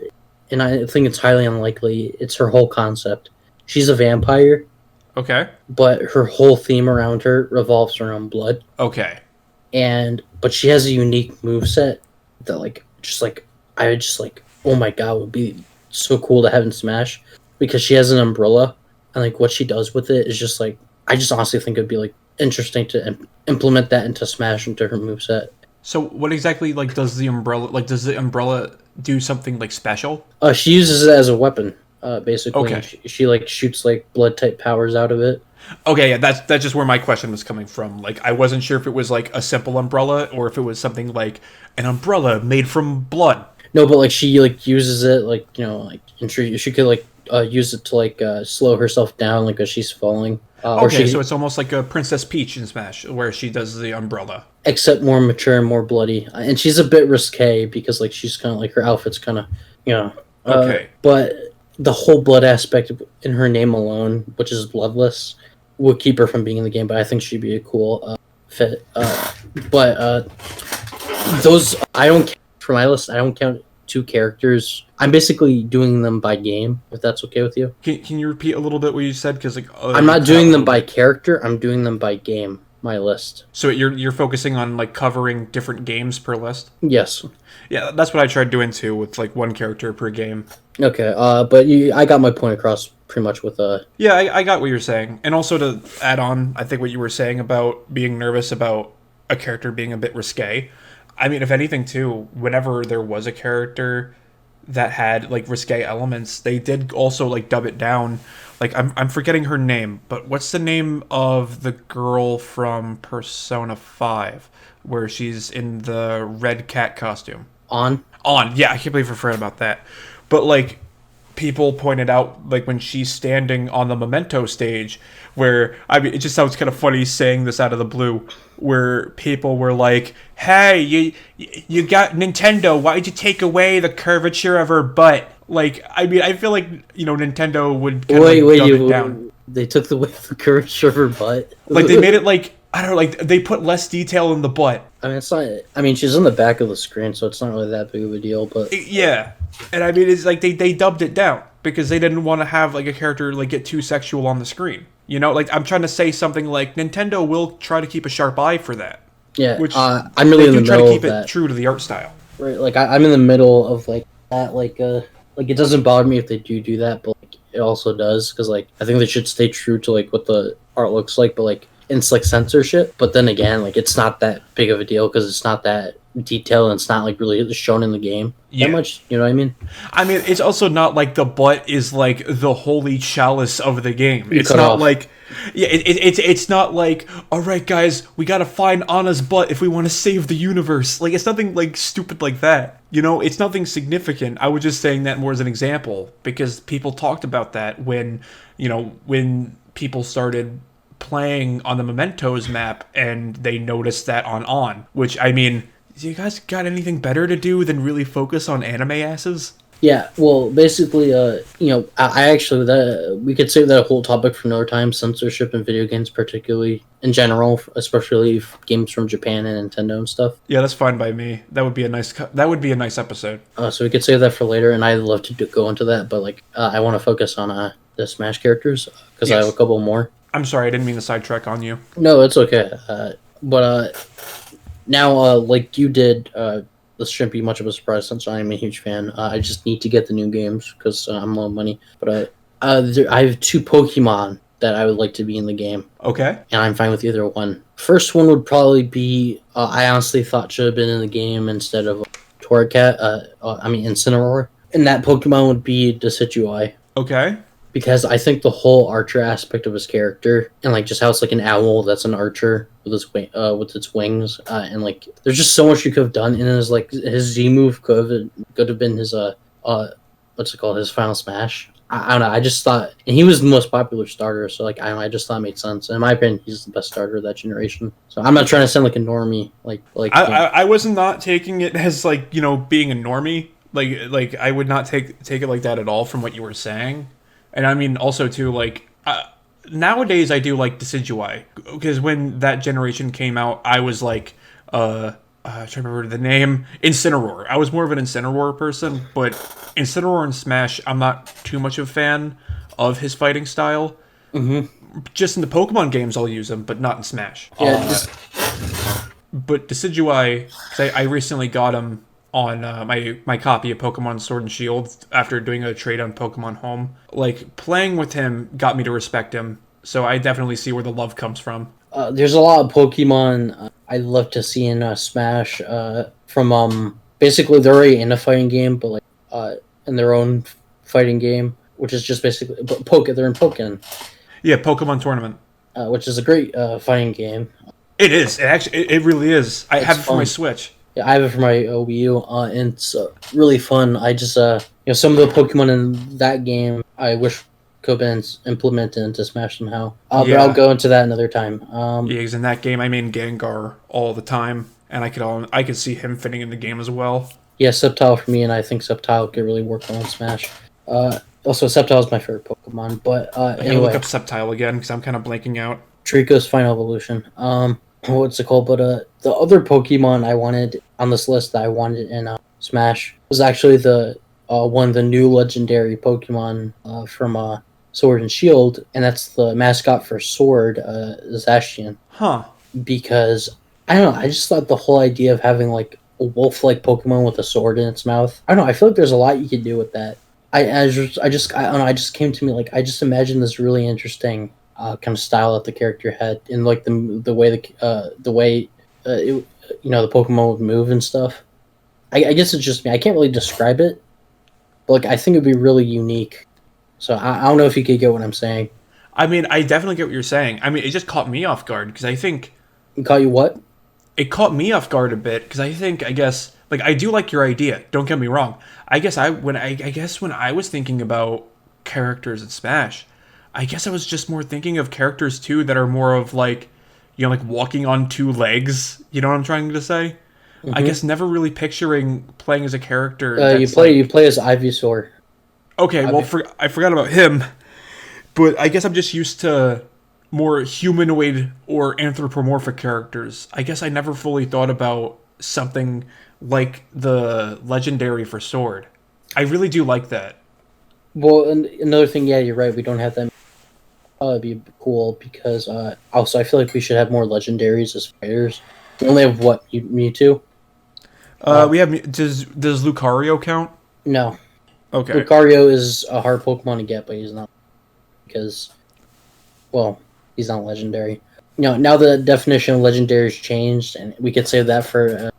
and I think it's highly unlikely. It's her whole concept. She's a vampire. Okay. But her whole theme around her revolves around blood. Okay. But she has a unique moveset that oh my god, would be so cool to have in Smash, because she has an umbrella, and like what she does with it is just like, I just honestly think it'd be like interesting to implement that into Smash, into her moveset. So what exactly like does the umbrella do something like special? She uses it as a weapon. Basically, okay. She like shoots like blood type powers out of it. Okay, yeah, that's just where my question was coming from. Like, I wasn't sure if it was like a simple umbrella or if it was something like an umbrella made from blood. No, but like she like uses it like, you know, like, and she could like use it to like slow herself down like as she's falling. Okay, so it's almost like a Princess Peach in Smash, where she does the umbrella, except more mature and more bloody, and she's a bit risque because like she's kind of like her outfit's kind of, you know. Okay, but the whole blood aspect in her name alone, which is bloodless, would keep her from being in the game. But I think she'd be a cool fit. But those, I don't count for my list. I don't count two characters. I'm basically doing them by game, if that's okay with you. Can you repeat a little bit what you said? Because like I'm not doing them by character. I'm doing them by game. My list. So you're focusing on like covering different games per list? Yes. Yeah, that's what I tried doing too, with like one character per game. Okay, but I got my point across pretty much with Yeah, I got what you're saying, and also to add on, I think what you were saying about being nervous about a character being a bit risque. I mean, if anything too, whenever there was a character that had like risque elements, they did also like dub it down. Like I'm forgetting her name, but what's the name of the girl from Persona 5 where she's in the red cat costume? On, yeah, I can't believe I forgot about that. But like people pointed out, like when she's standing on the Memento stage, where I mean, it just sounds kind of funny saying this out of the blue, where people were like, "Hey, you got Nintendo. Why'd you take away the curvature of her butt?" Like, I mean, I feel like, you know, Nintendo would kind of dumb it down. They took the curvature of her butt. Like they made it like, I don't know, like they put less detail in the butt. I mean, it's not. I mean, she's on the back of the screen, so it's not really that big of a deal. But yeah, and I mean, it's like they dubbed it down because they didn't want to have like a character like get too sexual on the screen. You know, like I'm trying to say something like Nintendo will try to keep a sharp eye for that. Yeah, which I'm really in the middle of that. They do try to keep it true to the art style. Right, like I'm in the middle of like that, like it doesn't bother me if they do that, but like, it also does, because like I think they should stay true to like what the art looks like, but like it's like censorship. But then again, like it's not that big of a deal because it's not that detailed and it's not like really shown in the game that much. You know what I mean? I mean, it's also not like the butt is like the holy chalice of the game. It's not like Yeah, it's not like, all right, guys, we gotta find Anna's butt if we want to save the universe. Like, it's nothing like stupid like that. You know, it's nothing significant. I was just saying that more as an example because people talked about that when, when people started playing on the Mementos map and they noticed that on, which I mean, do you guys got anything better to do than really focus on anime asses? Yeah, well, basically, I actually we could save that whole topic for another time. Censorship in video games, particularly in general, especially games from Japan and Nintendo and stuff. Yeah, that's fine by me. That would be a nice episode. So we could save that for later, and I'd love to go into that, but I want to focus on the Smash characters because I have a couple more. I'm sorry, I didn't mean to sidetrack on you. No, it's okay. But now, like you did, this shouldn't be much of a surprise since I'm a huge fan. I just need to get the new games because I'm low on money. But I have two Pokemon that I would like to be in the game. Okay. And I'm fine with either one. First one would probably be, I honestly thought should have been in the game instead of Incineroar. And that Pokemon would be Decidueye. Okay. Because I think the whole archer aspect of his character, and like just how it's like an owl that's an archer with its wings, and like there's just so much you could have done. And his his Z move could have been his his final smash. I don't know. I just thought, and he was the most popular starter, so like I just thought it made sense. And in my opinion, he's the best starter of that generation. So I'm not trying to sound like a normie. I was not taking it as like being a normie. Like I would not take it like that at all from what you were saying. And I mean, also, too, like, nowadays I do like Decidueye. Because when that generation came out, I was like, I'm trying to remember the name, Incineroar. I was more of an Incineroar person, but Incineroar and Smash, I'm not too much of a fan of his fighting style. Mm-hmm. Just in the Pokemon games, I'll use him, but not in Smash. Yeah, but Decidueye, because I recently got him on my copy of Pokemon Sword and Shield after doing a trade on Pokemon Home. Like, playing with him got me to respect him, so I definitely see where the love comes from. There's a lot of Pokemon I'd love to see in Smash from basically they're already in a fighting game, but in their own fighting game, which is just basically they're in Pokken. Yeah, Pokemon Tournament. Which is a great fighting game. It is. It really is. I have it for my Switch. Yeah, I have it for my Wii U, and it's really fun. I just, some of the Pokemon in that game, I wish could have been implemented into Smash somehow. But I'll go into that another time. Yeah, because in that game, I main Gengar all the time, and I could see him fitting in the game as well. Yeah, Sceptile for me, and I think Sceptile could really work well in Smash. Also, Sceptile is my favorite Pokemon, but anyway. Look up Sceptile again, because I'm kind of blanking out. Trico's Final Evolution. What's it called? But the other Pokemon I wanted on this list that I wanted in Smash was actually the one of the new legendary Pokemon from Sword and Shield, and that's the mascot for Sword, Zacian. Huh. Because I don't know, I just thought the whole idea of having like a wolf-like Pokemon with a sword in its mouth. I don't know. I feel like there's a lot you could do with that. I don't know. I just came to me like I just imagined this really interesting kind of style that the character had, in like the way the Pokemon would move and stuff. I guess it's just me. I can't really describe it, but like I think it'd be really unique. So I don't know if you could get what I'm saying. I mean, I definitely get what you're saying. I mean, it just caught me off guard because I think it caught you what? It caught me off guard a bit because I guess like I do like your idea. Don't get me wrong. I guess when I was thinking about characters in Smash, I guess I was just more thinking of characters too that are more of like, like walking on two legs. You know what I'm trying to say? Mm-hmm. I guess never really picturing playing as a character. You play as Ivysaur. Okay, well, I forgot about him, but I guess I'm just used to more humanoid or anthropomorphic characters. I guess I never fully thought about something like the legendary for Sword. I really do like that. Well, another thing, yeah, you're right. We don't have that. That'd be cool because also I feel like we should have more legendaries as fighters. We only have what, Mewtwo? We have. Does Lucario count? No. Okay. Lucario is a hard Pokemon to get, but he's not because, well, he's not legendary. Now the definition of legendary has changed, and we could save that for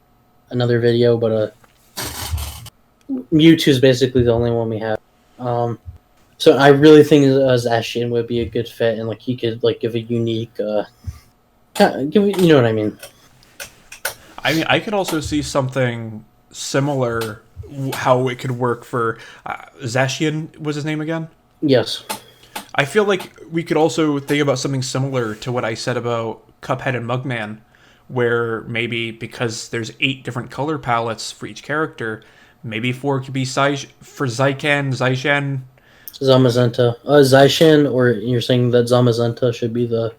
another video. But Mewtwo is basically the only one we have. So I really think Zacian would be a good fit, and like he could like give a unique, you know what I mean? I mean, I could also see something similar, how it could work for Zacian. Was his name again? Yes. I feel like we could also think about something similar to what I said about Cuphead and Mugman, where maybe because there's 8 different color palettes for each character, maybe 4 could be for Zaishan. Zamazenta. Zaishan, or you're saying that Zamazenta should be the...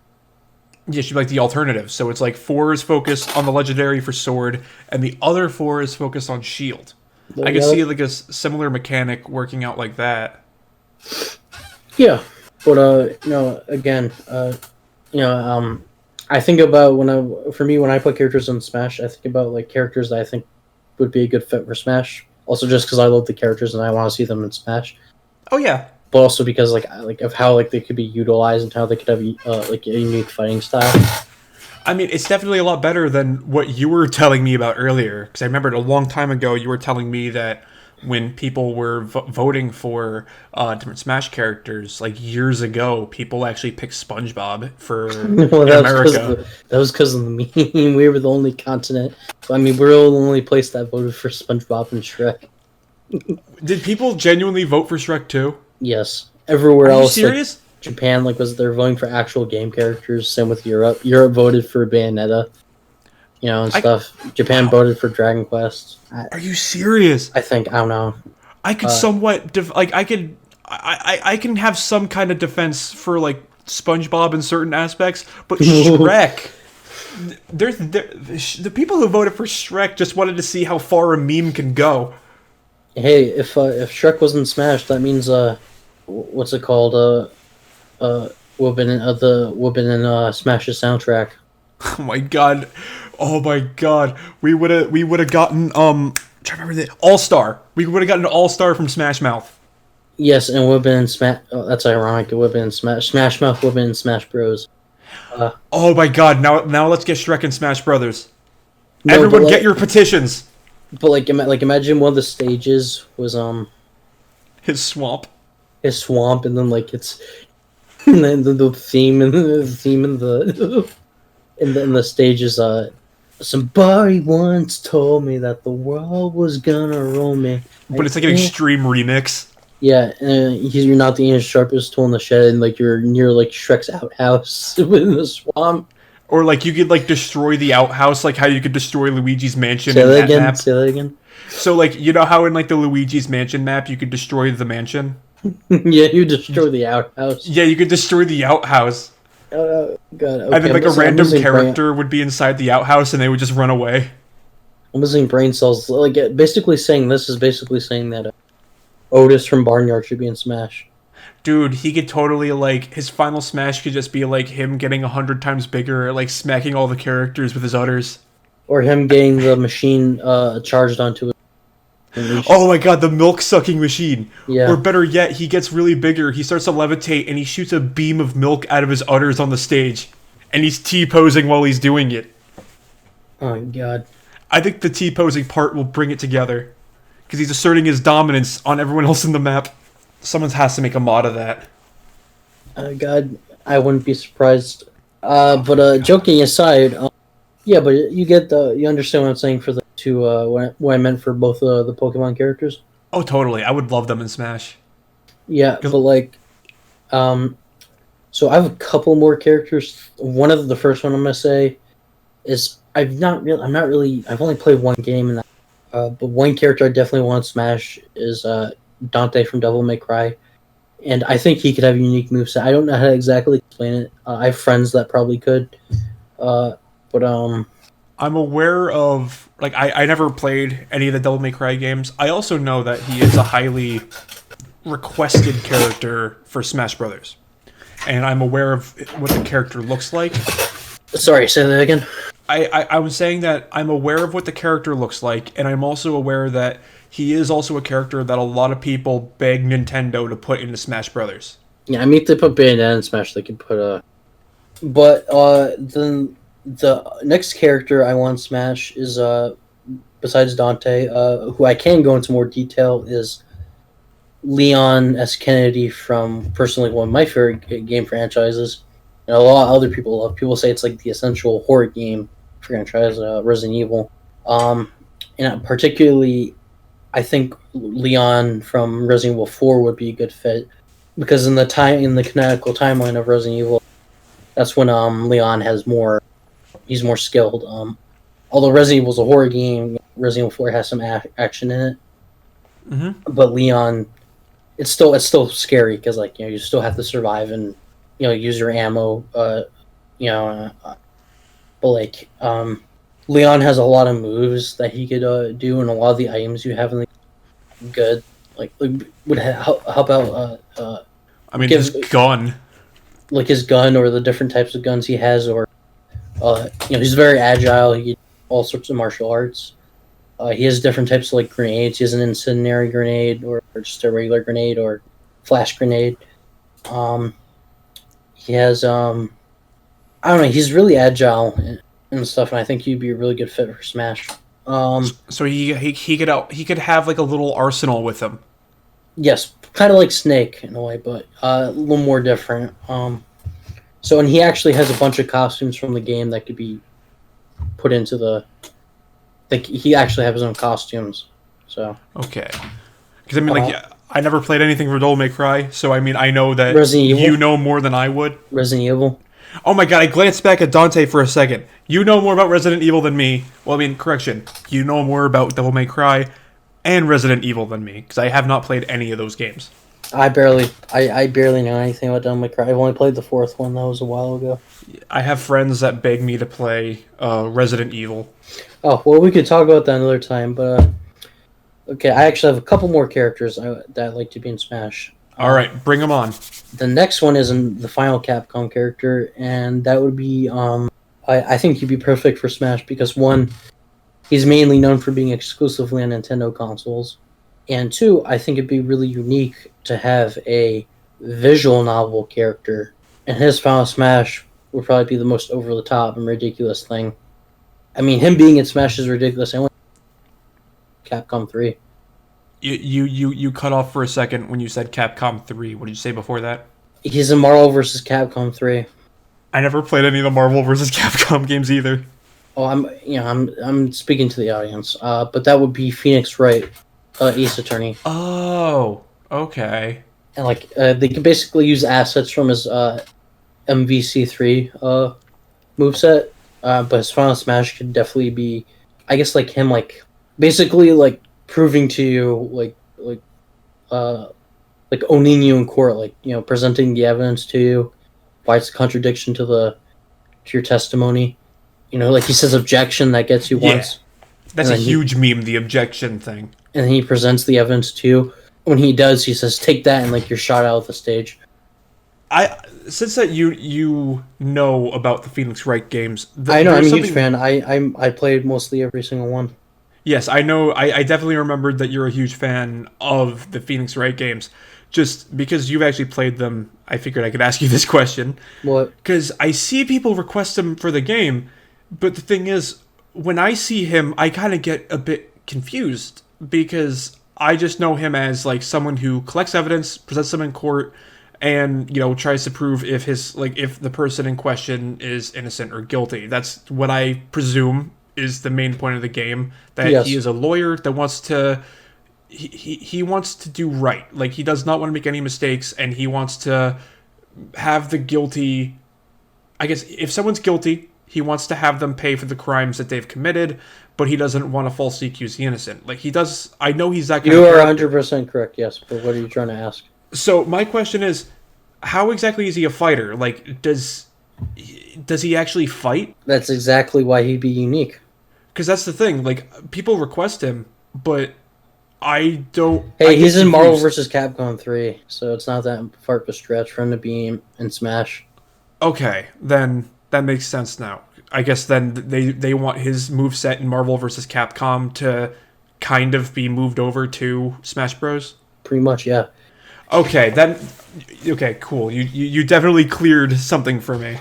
Yeah, should be like the alternative. So it's like 4 is focused on the legendary for sword, and the other 4 is focused on shield. I could see like a similar mechanic working out like that. Yeah, but again, I think about when I play characters in Smash, I think about like characters that I think would be a good fit for Smash. Also, just because I love the characters and I want to see them in Smash. Oh yeah, but also because like of how like they could be utilized and how they could have like a unique fighting style. I mean, it's definitely a lot better than what you were telling me about earlier. Because I remember a long time ago you were telling me that when people were voting for different Smash characters, like years ago, people actually picked SpongeBob for America. That was because of the meme. We were the only continent. I mean, we're the only place that voted for SpongeBob and Shrek. Did people genuinely vote for Shrek too? Yes. Everywhere else, are you serious? Like, Japan, like, they're voting for actual game characters. Same with Europe. Europe voted for Bayonetta, and stuff. Japan voted for Dragon Quest. Are you serious? I don't know. I could somewhat I can have some kind of defense for like SpongeBob in certain aspects, but Shrek. The people who voted for Shrek just wanted to see how far a meme can go. Hey, if Shrek wasn't Smash, that means what's it called? Would been in Smash's soundtrack. Oh my god. We would have gotten trying to remember the All-Star. We would have gotten an All-Star from Smash Mouth. Yes, and would have been in Smash. Oh, that's ironic. It would have been in Smash Mouth would have been in Smash Bros. Oh my god. Now let's get Shrek in Smash Brothers. Everyone get your petitions. But imagine one of the stages was his swamp. And then like it's and then the theme and the in the stage is somebody once told me that the world was gonna roll me. But it's like an extreme remix. Yeah, you're not the sharpest tool in the shed, and like you're near like Shrek's outhouse in the swamp. Or like you could like destroy the outhouse, like how you could destroy Luigi's Mansion. Say that again. So like you know how in like the Luigi's Mansion map you could destroy the mansion. Yeah, you destroy the outhouse. Yeah, you could destroy the outhouse. God. Okay, and then like a random character would be inside the outhouse and they would just run away. I'm losing brain cells. Like basically saying that Otis from Barnyard should be in Smash. Dude, he could totally like his final Smash could just be like him getting 100 times bigger, like smacking all the characters with his udders. Or him getting the machine charged onto it. Oh my god, the milk sucking machine. Yeah. Or better yet, he gets really bigger, he starts to levitate, and he shoots a beam of milk out of his udders on the stage. And he's T-posing while he's doing it. Oh my god. I think the T-posing part will bring it together. Because he's asserting his dominance on everyone else in the map. Someone has to make a mod of that. God, I wouldn't be surprised. But joking aside, yeah, but you understand what I'm saying for the two, what I meant for both the Pokemon characters? Oh, totally. I would love them in Smash. Yeah, but like, so I have a couple more characters. The first one I'm gonna say is I've only played one game in that, but one character I definitely want to Smash is Dante from Devil May Cry, and I think he could have a unique moveset. I don't know how to exactly explain it. I have friends that probably could, but I'm aware of I never played any of the Devil May Cry games. I also know that he is a highly requested character for Smash Brothers, and I'm aware of what the character looks like. Sorry, say that again. I was saying that I'm aware of what the character looks like, and I'm also aware that he is also a character that a lot of people beg Nintendo to put into Smash Brothers. Yeah, I mean, if they put Bayonetta in Smash, they could put But then the next character I want to Smash is besides Dante, who I can go into more detail is Leon S. Kennedy from personally one of my favorite game franchises. And a lot of other people love. People say it's like the essential horror game franchise, Resident Evil. And particularly, I think Leon from Resident Evil 4 would be a good fit because in the canonical timeline of Resident Evil, that's when Leon he's more skilled. Although Resident Evil is a horror game, Resident Evil 4 has some action in it. Mm-hmm. But Leon, it's still scary because you still have to survive and use your ammo. But Leon has a lot of moves that he could do, and a lot of the items you have in the good would help out. His gun, like his gun, or the different types of guns he has, or he's very agile. He all sorts of martial arts. He has different types of grenades. He has an incendiary grenade, or just a regular grenade, or flash grenade. He has I don't know. He's really agile and stuff, and I think he'd be a really good fit for Smash. So he could have a little arsenal with him. Yes, kind of like Snake in a way, but a little more different. And he actually has a bunch of costumes from the game that could be put into the. He actually has his own costumes. So okay, because I never played anything for Devil May Cry, so I know that Resident Evil? You know more than I would. Resident Evil. Oh my god, I glanced back at Dante for a second. You know more about Resident Evil than me. Well, correction. You know more about Devil May Cry and Resident Evil than me, because I have not played any of those games. I barely know anything about Devil May Cry. I've only played the fourth one. That was a while ago. I have friends that beg me to play Resident Evil. Oh, well, we could talk about that another time, but okay, I actually have a couple more characters that I'd like to be in Smash. Alright, bring them on. The next one is the final Capcom character, and that would be, I think he'd be perfect for Smash because, one, he's mainly known for being exclusively on Nintendo consoles, and two, I think it'd be really unique to have a visual novel character, and his final Smash would probably be the most over-the-top and ridiculous thing. Him being in Smash is ridiculous. I went Capcom 3. You cut off for a second when you said Capcom 3. What did you say before that? He's in Marvel vs. Capcom 3. I never played any of the Marvel vs. Capcom games either. Oh, I'm speaking to the audience. But that would be Phoenix Wright, Ace Attorney. Oh, okay. And they can basically use assets from his MVC3 moveset. But his final Smash could definitely be, I guess, him, basically proving to you, owning you in court, presenting the evidence to you, why it's a contradiction to your testimony. He says objection, that gets you once. That's a huge meme, the objection thing. And then he presents the evidence to you. When he does, he says, take that, and you're shot out of the stage. Since that you know about the Phoenix Wright games, I know, I'm a huge fan. I played mostly every single one. Yes, I know. I definitely remembered that you're a huge fan of the Phoenix Wright games. Just because you've actually played them, I figured I could ask you this question. What? Because I see people request him for the game, but the thing is, when I see him, I kind of get a bit confused because I just know him as someone who collects evidence, presents them in court, and tries to prove if if the person in question is innocent or guilty. That's what I presume is the main point of the game. That yes. He is a lawyer that wants to he wants to do right. He does not want to make any mistakes, and he wants to have the guilty. I guess if someone's guilty, he wants to have them pay for the crimes that they've committed, but he doesn't want to falsely accuse the innocent. He does. I know he's that kind You of are 100% correct. Yes, but what are you trying to ask? So my question is, how exactly is he a fighter? Does he actually fight? That's exactly why he'd be unique. Because that's the thing. People request him, but I don't. Hey, he's in Marvel vs. Capcom 3, so it's not that far of a stretch for him to be in Smash. Okay, then that makes sense now. I guess then they want his moveset in Marvel vs. Capcom to kind of be moved over to Smash Bros. Pretty much, yeah. Okay, then. Okay, cool. You definitely cleared something for me.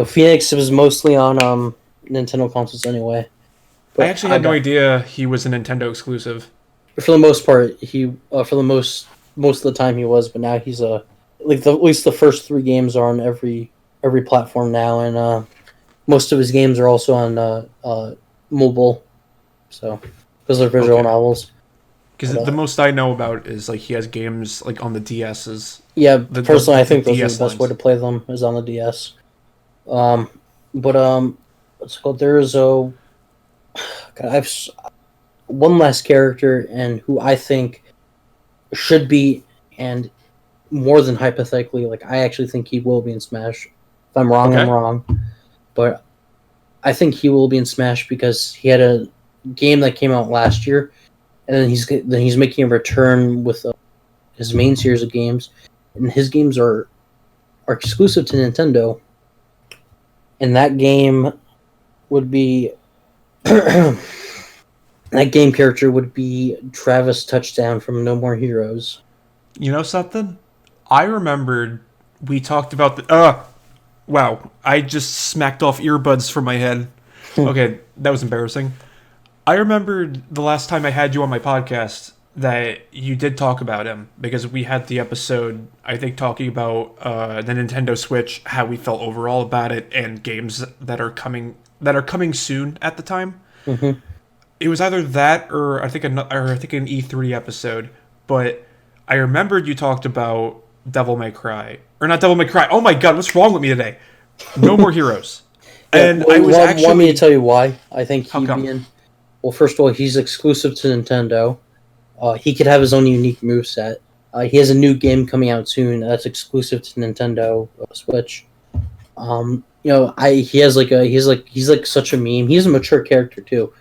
Phoenix was mostly on Nintendo consoles anyway. But I actually had no idea he was a Nintendo exclusive. for the most part, he for the most of the time he was, but now he's like at least the first 3 games are on every platform now, and most of his games are also on mobile, so because they're visual novels. Because the most I know about is like he has games like on the DS's. Yeah, personally, I think those are the best lines. way to play them is on the DS. But what's it called? There's I've one last character, and who I think should be, and more than hypothetically, like I actually think he will be in Smash. If I'm wrong, I'm wrong. But I think he will be in Smash because he had a game that came out last year, and then he's making a return with his main series of games, and his games are exclusive to Nintendo. And that game would be that game character would be Travis Touchdown from No More Heroes. You know something? I remembered we talked about the. Wow! I just smacked off earbuds from my head. Okay, that was embarrassing. I remembered the last time I had you on my podcast that you did talk about him because we had the episode, I think, talking about the Nintendo Switch, how we felt overall about it, and games that are coming soon at the time. Mm-hmm. It was either that or I think an E3 episode, but I remembered you talked about Devil May Cry. Or not Devil May Cry. Oh my god, what's wrong with me today? No More Heroes. And I was actually... Want me to tell you why I think he'd be in? Well, first of all, he's exclusive to Nintendo. He could have his own unique moveset. He has a new game coming out soon that's exclusive to Nintendo Switch. He's like such a meme. He's a mature character too.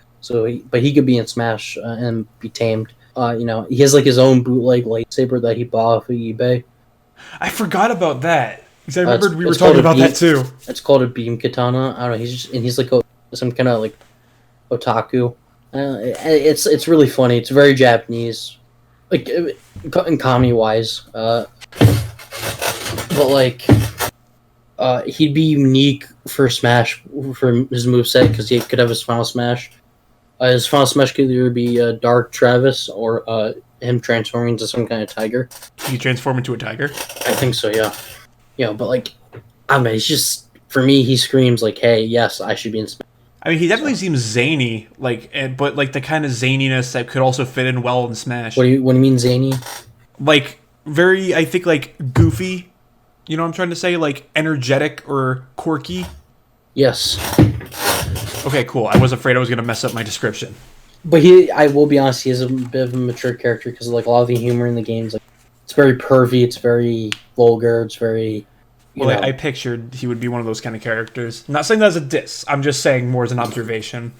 But he could be in Smash and be tamed. He has like his own bootleg lightsaber that he bought off of eBay. I forgot about that because I remembered we were talking about that too. It's called a beam katana. I don't know. He's like some kind of like otaku. It's really funny. It's very Japanese, like in comedy wise. But like, he'd be unique for Smash for his moveset because he could have his final smash. His final smash could either be Dark Travis or him transforming into some kind of tiger. Can you transform into a tiger? I think so. Yeah. But like, I don't know. He's just, for me, he screams like, "Hey, yes, I should be in Smash." I mean, he definitely seems zany, but like the kind of zaniness that could also fit in well in Smash. What do you mean zany? Like very, I think like goofy. You know what I'm trying to say? Like energetic or quirky. Yes. Okay, cool. I was afraid I was gonna mess up my description. But I will be honest, he is a bit of a mature character because like a lot of the humor in the games, like it's very pervy, it's very vulgar, it's very. Well, I pictured he would be one of those kind of characters. I'm not saying that as a diss. I'm just saying more as an observation.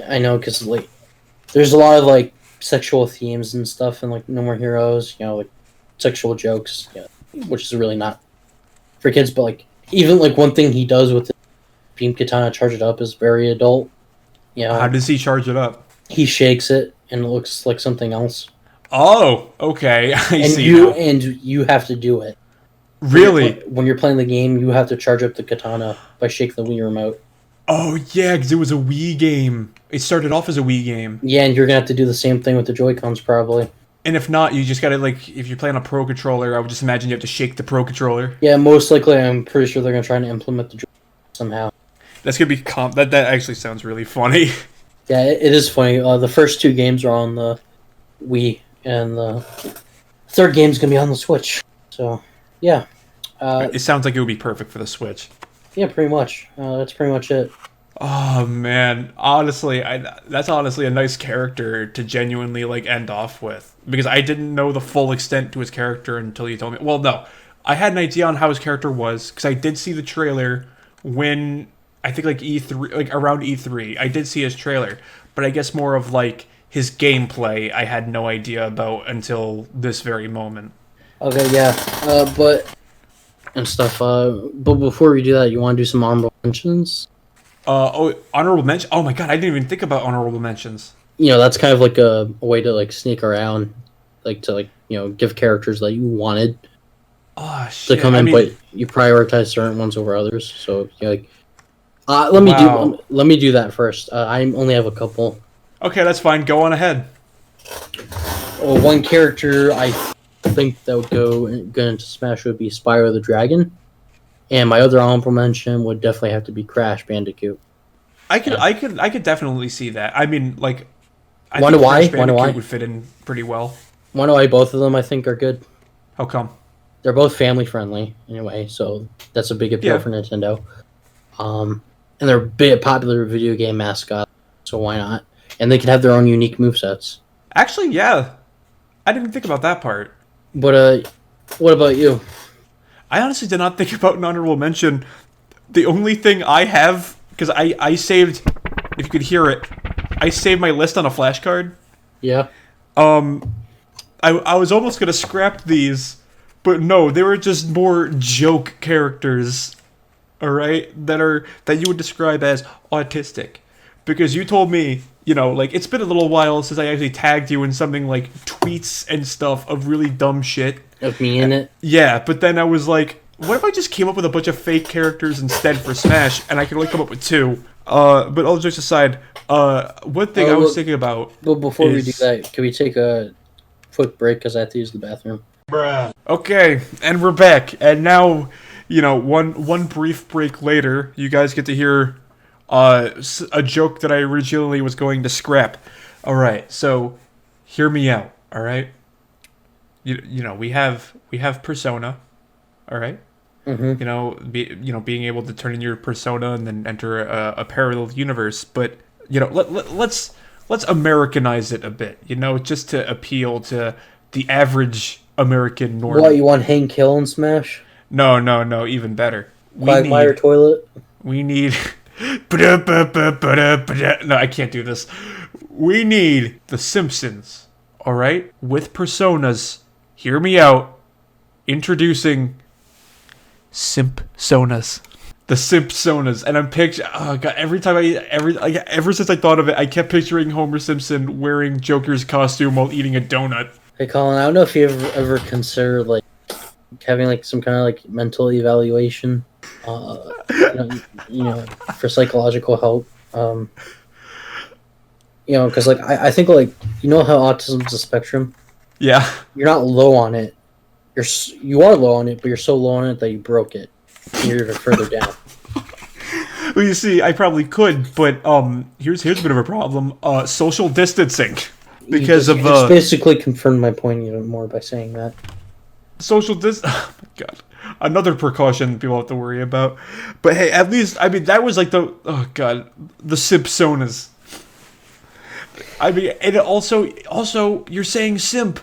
I know, because like, there's a lot of like sexual themes and stuff, and like No More Heroes, like sexual jokes, which is really not for kids. But like, even like one thing he does with the beam katana, charge it up, is very adult. How does he charge it up? He shakes it, and it looks like something else. Oh, okay. And you have to do it. Really? When you're playing the game, you have to charge up the katana by shaking the Wii remote. Oh, yeah, because it was a Wii game. It started off as a Wii game. Yeah, and you're going to have to do the same thing with the Joy-Cons, probably. And if not, you just got to, like, if you're playing a Pro Controller, I would just imagine you have to shake the Pro Controller. Yeah, most likely, I'm pretty sure they're going to try to implement the Joy-Cons somehow. That's going to be... That actually sounds really funny. Yeah, it is funny. The first 2 games are on the Wii, and the third game's going to be on the Switch. So, yeah. It sounds like it would be perfect for the Switch. Yeah, pretty much. That's pretty much it. Oh, man. Honestly, that's honestly a nice character to genuinely, like, end off with. Because I didn't know the full extent to his character until you told me. Well, no. I had an idea on how his character was, because I did see the trailer when... I think like E3, like around E3, I did see his trailer, but I guess more of like his gameplay I had no idea about until this very moment. Okay, yeah, but before we do that, you want to do some honorable mentions? Honorable mention? Oh my god, I didn't even think about honorable mentions. That's kind of like a way to like sneak around, like to like give characters that you wanted to come in, but you prioritize certain ones over others. So like. Let me do that first. I only have a couple. Okay, that's fine. Go on ahead. one character I think that would go into Smash would be Spyro the Dragon, and my other honorable mention would definitely have to be Crash Bandicoot. I could definitely see that. I mean, like, I Wonder think why? Crash Bandicoot Wonder why? would fit in pretty well. Wonder why both of them I think are good. How come? They're both family friendly anyway, so that's a big appeal for Nintendo. And they're big popular video game mascots, so why not? And they can have their own unique movesets. Actually, yeah. I didn't think about that part. But what about you? I honestly did not think about an honorable mention. The only thing I have, because I saved, if you could hear it, I saved my list on a flashcard. Yeah. I was almost gonna scrap these, but no, they were just more joke characters, alright, that you would describe as autistic. Because you told me, you know, like, it's been a little while since I actually tagged you in something like tweets and stuff of really dumb shit. Of me in it? Yeah, but then I was like, what if I just came up with a bunch of fake characters instead for Smash, and I could only come up with 2? But all jokes aside, one thing I was thinking about. But before we do that, can we take a quick break because I have to use the bathroom? Bruh. Okay, and we're back, and now, you know, one brief break later, you guys get to hear a joke that I originally was going to scrap. All right, so hear me out. All right, you know we have Persona. All right. Mm-hmm. You know, being able to turn in your persona and then enter a parallel universe. But you know, let's Americanize it a bit. You know, just to appeal to the average American normie. What, you want Hank Hill in Smash? No, even better. Quagmire Toilet? We need. No, I can't do this. We need the Simpsons. All right, with personas. Hear me out. Introducing Simpsonas. The Simpsonas. And I'm picturing, oh god, ever since I thought of it, I kept picturing Homer Simpson wearing Joker's costume while eating a donut. Hey Colin, I don't know if you ever considered like having like some kind of like mental evaluation, you know, for psychological help. You know, because like I think like, you know how autism's a spectrum. Yeah. You're not low on it. You are low on it, but you're so low on it that you broke it. You're even further down. Well, you see, I probably could, but here's a bit of a problem. Social distancing, because it's basically confirmed my point even more by saying that. Oh my god, another precaution people have to worry about. But hey, at least I mean that was like the Simpsonas. I mean, and also you're saying simp.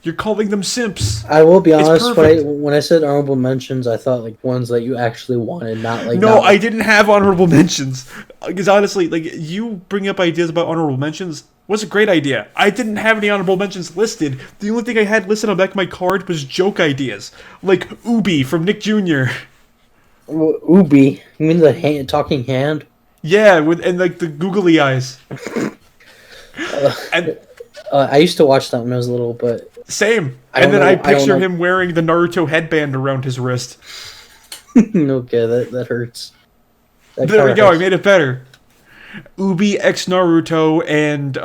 You're calling them simps. I will be honest, when I said honorable mentions, I thought like ones that you actually wanted, not like... No, I didn't have honorable mentions. Because honestly, like, you bring up ideas about honorable mentions was a great idea. I didn't have any honorable mentions listed. The only thing I had listed on the back of my card was joke ideas. Like Ubi from Nick Jr. Ubi? You mean the talking hand? Yeah, and like the googly eyes. I used to watch that when I was little, but... Same. And then I picture him wearing the Naruto headband around his wrist. Okay, that hurts. There we go, I made it better. Ubi X Naruto and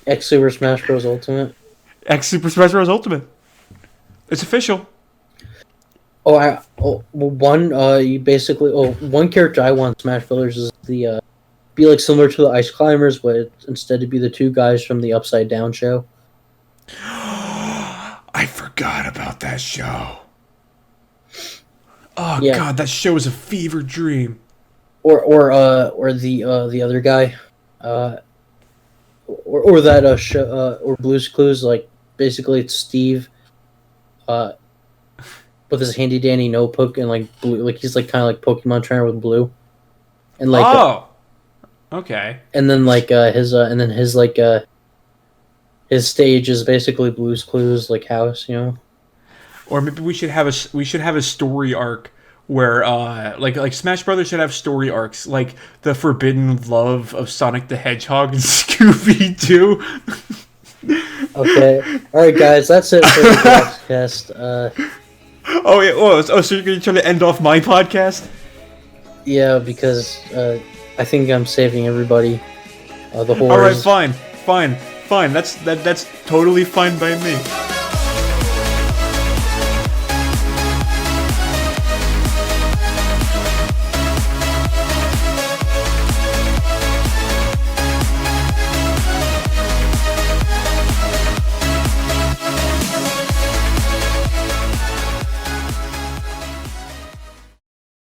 X Super Smash Bros. Ultimate. X Super Smash Bros. Ultimate. It's official. One character I want in Smash Brothers is the be like similar to the Ice Climbers, but instead to be the 2 guys from the Upside Down show. I forgot about that show. Oh yeah. God, that show is a fever dream. Or the other guy, or that show, or Blue's Clues. Like basically, it's Steve, with his handy dandy notebook and like Blue, like he's like kind of like Pokemon trainer with Blue, and like okay. And then like his stage is basically Blue's Clues like house, you know. Or maybe we should have a story arc where like Smash Brothers should have story arcs like the forbidden love of Sonic the Hedgehog and Scooby Doo. Okay, all right, guys, that's it for the JaxCast. Oh yeah. So you're gonna try to end off my podcast? Yeah, because I think I'm saving everybody. The horrors. All right, fine. fine. That's totally fine by me.